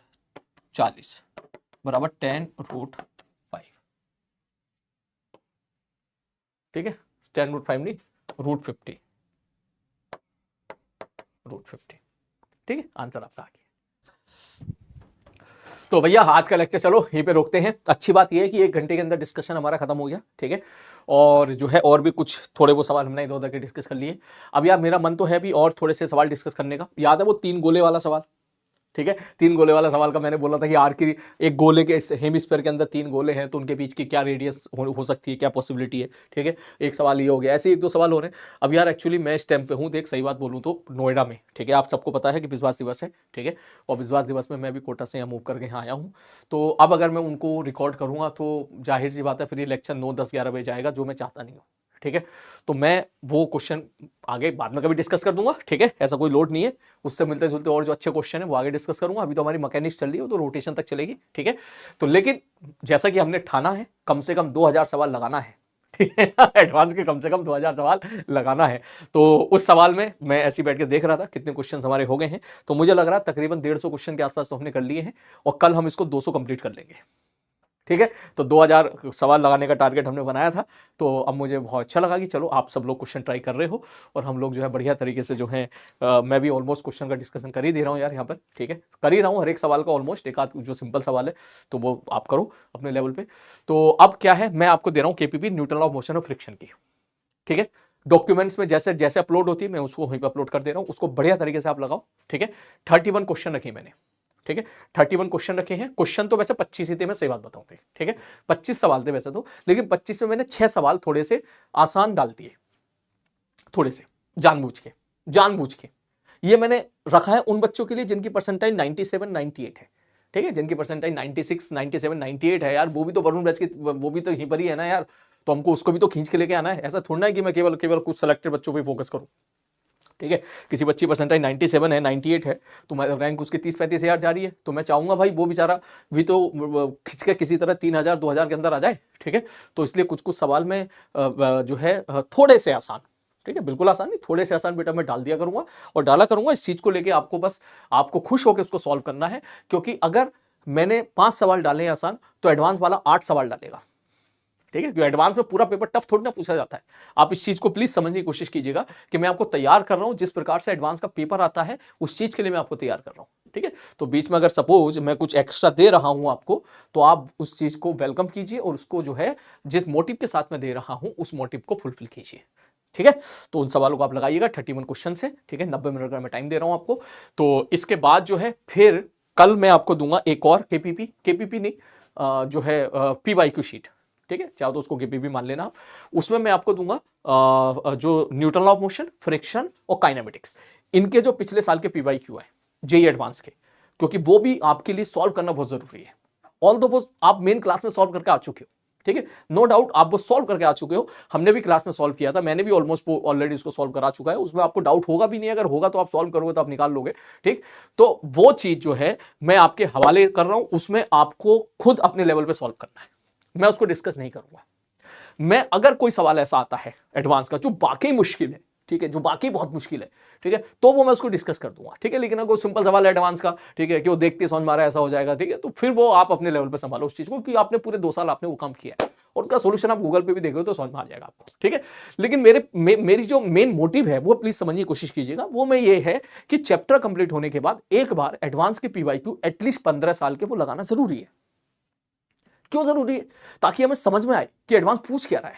40 बराबर 10√5। ठीक है, 10√5 नहीं, √50। ठीक है, आंसर आपका आ गया। तो भैया आज का लेक्चर चलो यहीं पे रोकते हैं। अच्छी बात यह है कि 1 घंटे के अंदर डिस्कशन हमारा खत्म हो गया। ठीक है, और जो है और भी कुछ थोड़े वो सवाल हमने इधर उधर के डिस्कस कर लिए। अब यार मेरा मन तो है भी और थोड़े से सवाल डिस्कस करने का। याद है वो 3 गोले वाला सवाल, ठीक है, 3 गोले वाला सवाल का मैंने बोला था कि आर की एक गोले के हेमिस्फीयर के अंदर 3 गोले हैं, तो उनके बीच की क्या रेडियस हो सकती है, क्या पॉसिबिलिटी है। ठीक है, एक सवाल ये हो गया, ऐसे 1-2 सवाल हो रहे हैं। अब यार एक्चुअली मैं इस टाइम पे हूँ, देख सही बात बोलूँ तो नोएडा में। ठीक है, आप सबको पता है कि विश्वास दिवस है। ठीक है, और विश्वास दिवस में मैं भी कोटा से यहाँ मूव करके यहाँ आया हूँ। तो अब अगर मैं उनको रिकॉर्ड करूँगा तो जाहिर सी बात है फिर ये लेक्चर 9, 10, 11 बजे जाएगा, जो मैं चाहता नहीं हूँ। ठीक है, तो मैं वो क्वेश्चन आगे बाद में कभी डिस्कस कर दूंगा। ठीक है, ऐसा कोई लोड नहीं है, उससे मिलते जुलते और जो अच्छे क्वेश्चन है वो आगे डिस्कस करूंगा। अभी तो हमारी मैकेनिक्स चल रही है, तो रोटेशन तक चलेगी। ठीक है, तो लेकिन जैसा कि हमने ठाना है कम से कम 2000 सवाल लगाना है। ठीक है, एडवांस के कम से कम 2000 सवाल लगाना है। तो उस सवाल में मैं ऐसे बैठ के देख रहा था कितने क्वेश्चन हमारे हो गए हैं, तो मुझे लग रहा है तकरीबन 150 क्वेश्चन के आसपास तो हमने कर लिए हैं, और कल हम इसको 200 कंप्लीट कर लेंगे। ठीक है, तो 2000 सवाल लगाने का टारगेट हमने बनाया था। तो अब मुझे बहुत अच्छा लगा कि चलो आप सब लोग क्वेश्चन ट्राई कर रहे हो, और हम लोग जो है बढ़िया तरीके से जो है मैं भी ऑलमोस्ट क्वेश्चन का डिस्कशन कर ही दे रहा हूँ यार यहाँ पर। ठीक है, कर ही रहा हूँ हर एक सवाल का ऑलमोस्ट, एक आध जो सिंपल सवाल है तो वो आप करो अपने लेवल पे। तो अब क्या है, मैं आपको दे रहा हूँ KPP, Newton law of motion और फ्रिक्शन की। ठीक है, डॉक्यूमेंट्स में जैसे जैसे अपलोड होती है मैं उसको वहीं पर अपलोड कर दे रहा हूं, उसको बढ़िया तरीके से आप लगाओ, ठीक है। 31 क्वेश्चन रखे मैंने, ठीक है, 31 क्वेश्चन रखे हैं। क्वेश्चन तो वैसे 25 ही थे, मैं सही बात बताऊं, ठीक है, 25 सवाल थे वैसे तो, लेकिन 25 में मैंने 6 सवाल थोड़े से आसान डाल दिए, थोड़े से जानबूझ के ये मैंने रखा है उन बच्चों के लिए जिनकी परसेंटाइल 97 98 है, ठीक है, जिनकी परसेंटाइल 96 97 98 है यार, वो भी तो वरुण बैच की, वो भी तो यहीं पर ही है ना यार, तो हमको उसको भी तो खींच के लेके आना है। ऐसा थोड़ा है कि मैं केवल कुछ सेलेक्टेड बच्चों पे फोकस करूं, ठीक है। किसी बच्ची परसेंटाइल 97 है 98 है तो रैंक उसकी 30-35 हज़ार जा रही है, तो मैं चाहूंगा भाई वो बेचारा भी तो खिंच के किसी तरह 3000 2000 के अंदर आ जाए, ठीक है। तो इसलिए कुछ कुछ सवाल में जो है थोड़े से आसान, ठीक है, बिल्कुल आसान नहीं, थोड़े से आसान बेटा मैं डाल दिया करूंगा और डाला करूंगा। इस चीज को लेके आपको बस आपको खुश होकर उसको सॉल्व करना है, क्योंकि अगर मैंने 5 सवाल डाले हैं आसान तो एडवांस वाला 8 सवाल डालेगा, ठीक है, क्योंकि एडवांस में पूरा पेपर टफ थोड़ी ना पूछा जाता है। आप इस चीज को प्लीज समझने की कोशिश कीजिएगा कि मैं आपको तैयार कर रहा हूं, जिस प्रकार से एडवांस का पेपर आता है उस चीज के लिए मैं आपको तैयार कर रहा हूं, ठीक है। तो बीच में अगर सपोज मैं कुछ एक्स्ट्रा दे रहा हूं आपको, तो आप उस चीज को वेलकम कीजिए और उसको जो है जिस मोटिव के साथ मैं दे रहा हूं उस मोटिव को फुलफिल कीजिए, ठीक है। तो उन सवालों को आप लगाइएगा 31 क्वेश्चन से, ठीक है, 90 मिनट का मैं टाइम दे रहा हूं आपको। तो इसके बाद जो है फिर कल मैं आपको दूंगा एक और केपीपी नहीं, जो है पीवाईक्यू शीट, ठीक है, चाहे तो उसको केपीपी मान लेना। उसमें मैं आपको दूंगा जो Newton law of motion, friction और काइनेमेटिक्स, इनके जो पिछले साल के पीवाईक्यू है जेई एडवांस के, क्योंकि वो भी आपके लिए सॉल्व करना बहुत जरूरी है। ऑल दो वो आप मेन क्लास में सॉल्व करके आ चुके हो, ठीक है, नो डाउट आप वो सॉल्व करके आ चुके हो, हमने भी क्लास में सॉल्व किया था, मैंने भी ऑलमोस्ट ऑलरेडी इसको सॉल्व करा चुका है, उसमें आपको डाउट होगा भी नहीं, अगर होगा तो आप सॉल्व करोगे तो आप निकाल लोगे, ठीक। तो वो चीज जो है मैं आपके हवाले कर रहा हूं, उसमें आपको खुद अपने लेवल पे सॉल्व करना है, मैं उसको डिस्कस नहीं करूंगा। मैं अगर कोई सवाल ऐसा आता है एडवांस का जो बाकी मुश्किल है, ठीक है, जो बाकी बहुत मुश्किल है, ठीक है, तो वो मैं उसको डिस्कस कर दूंगा, ठीक है। लेकिन अगर कोई सिंपल सवाल है एडवांस का, ठीक है, कि वो देखते समझ मारा ऐसा हो जाएगा, ठीक है, तो फिर वो आप अपने लेवल पे संभालो उस चीज को, क्योंकि आपने पूरे 2 साल आपने वो काम किया है और उसका सोल्यूशन आप गूगल पे भी देखोगे तो समझ में आ जाएगा आपको, ठीक है। लेकिन मेरी जो मेन मोटिव है वो प्लीज समझने की कोशिश कीजिएगा, वो मैं ये है कि चैप्टर कंप्लीट होने के बाद एक बार एडवांस के पीवाईक्यू एटलीस्ट 15 साल के वो लगाना जरूरी है। क्यों जरूरी है? ताकि हमें समझ में आए कि एडवांस पूछ क्या रहा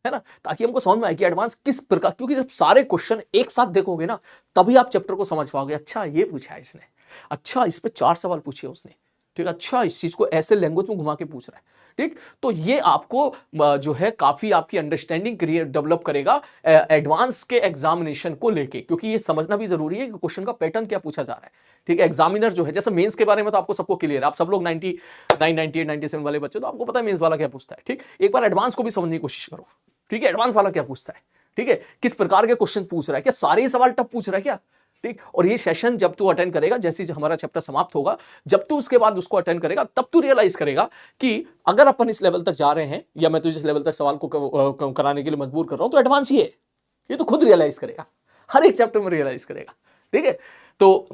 है ना, ताकि हमको समझ में आए कि एडवांस किस प्रकार, क्योंकि जब सारे क्वेश्चन एक साथ देखोगे ना तभी आप चैप्टर को समझ पाओगे। अच्छा ये पूछा है इसने, अच्छा इस पे 4 सवाल पूछे उसने, ठीक है, अच्छा इस चीज को ऐसे लैंग्वेज में घुमा के पूछ रहा है, ठीक। तो ये आपको जो है काफी आपकी अंडरस्टैंडिंग डेवलप करेगा एडवांस के एग्जामिनेशन को लेके, क्योंकि ये समझना भी जरूरी है कि क्वेश्चन का पैटर्न क्या पूछा जा रहा है, ठीक है। एग्जामिनर जो है, जैसे मेंस के बारे में तो आपको सबको क्लियर है, आप सब लोग 99 98 97 वाले बच्चे, तो आपको पता है मेंस वाला क्या पूछता है, ठीक। एक बार एडवांस को भी समझने की कोशिश करो, ठीक है, एडवांस वाला क्या पूछता है, ठीक है, किस प्रकार के क्वेश्चन पूछ रहा है, क्या सारे ही सवाल टफ पूछ रहा है क्या, ठीक। और ये सेशन जब तू अटेंड करेगा, जैसे हमारा चैप्टर समाप्त होगा, जब तू उसके बाद उसको अटेंड करेगा तब तू रियलाइज करेगा कि अगर अपन इस लेवल तक जा रहे हैं या मैं तुझे इस लेवल तक सवाल को कराने के लिए मजबूर कर रहा हूं तो एडवांस ही है, ये तो खुद रियलाइज करेगा, हर एक चैप्टर में रियलाइज करेगा, ठीक है। तो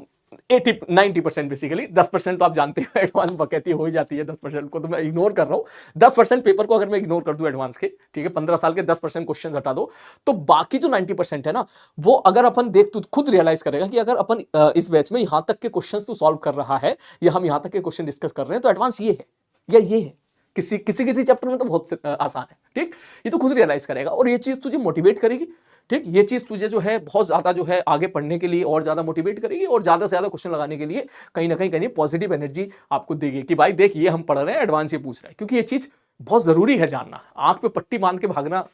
90% बेसिकली 10% तो आप जानते हो एडवांस बकैती हो ही जाती है, 10% को तो मैं इग्नोर कर रहा हूं। 10% पेपर को अगर मैं इग्नोर कर दूं एडवांस के, ठीक है, 15 साल के 10% क्वेश्चन हटा दो, तो बाकी जो 90% है ना, वो अगर अपन देख तू खुद रियलाइज करेगा कि अगर अपन इस बैच में यहां तक के क्वेश्चन तू सॉल्व कर रहा है या हम यहां तक के क्वेश्चन डिस्कस कर रहे हैं तो एडवांस ये है या ये है, किसी चैप्टर में तो बहुत आसान है, ठीक। ये तो खुद रियलाइज करेगा और ये चीज तुझे मोटिवेट करेगी, ठीक। ये चीज तुझे जो है बहुत ज्यादा जो है आगे पढ़ने के लिए और ज्यादा मोटिवेट करेगी और ज्यादा से ज्यादा क्वेश्चन लगाने के लिए कहीं ना कहीं पॉजिटिव एनर्जी आपको देगी कि भाई देख ये हम पढ़ रहे हैं, एडवांस ये पूछ रहा है, क्योंकि ये चीज बहुत जरूरी है जानना, आंख पे पट्टी बांध के भागना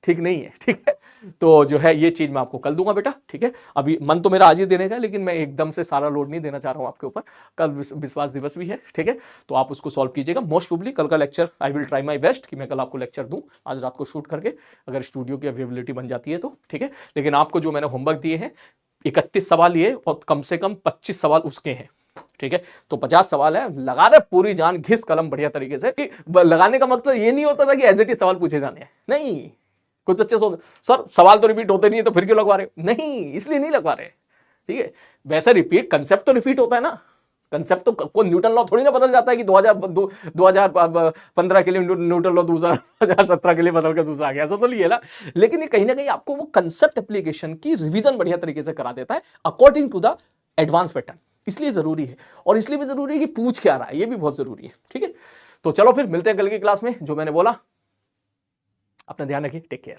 ठीक नहीं है, ठीक है। तो जो है ये चीज मैं आपको कल दूंगा बेटा, ठीक है। अभी मन तो मेरा आज ही देने का, लेकिन मैं एकदम से सारा लोड नहीं देना चाह रहा हूं आपके ऊपर, कल विश्वास दिवस भी है, ठीक है। तो आप उसको सॉल्व कीजिएगा, मोस्ट प्रोबेबली कल का lecture I will try my best कि मैं कल आपको लेक्चर दूं, आज रात को शूट करके, अगर स्टूडियो की अवेलेबिलिटी बन जाती है तो, ठीक है। लेकिन आपको जो मैंने होमवर्क दिए हैं 31 सवाल ये और कम से कम 25 सवाल उसके हैं, ठीक है। तो 50 सवाल है, लगा दे पूरी जान, घिस कलम बढ़िया तरीके से। कि लगाने का मतलब ये नहीं होता था कि एज इट इज सवाल पूछे जाने हैं, नहीं। कुछ बच्चे सोच सर सवाल तो रिपीट होते नहीं है तो फिर क्यों लगवा रहे, नहीं इसलिए नहीं लगवा रहे, ठीक है। वैसे रिपीट कंसेप्ट तो रिपीट होता है ना, कंसेप्ट तो कोई न्यूटन लॉ थोड़ी ना बदल जाता है कि 2015 के लिए न्यूटन लॉ दूसरा 2017 के लिए बदल कर दूसरा आ गया, ऐसा तो नहीं है ना। लेकिन ये कहीं ना कहीं आपको वो कंसेप्ट एप्लीकेशन की रिवीजन बढ़िया तरीके से करा देता है according to the advance pattern, इसलिए जरूरी है। और इसलिए भी जरूरी है कि पूछ क्या रहा है, ये भी बहुत जरूरी है, ठीक है। तो चलो फिर मिलते हैं कल की क्लास में, जो मैंने बोला, अपना ध्यान रखिए, टेक केयर।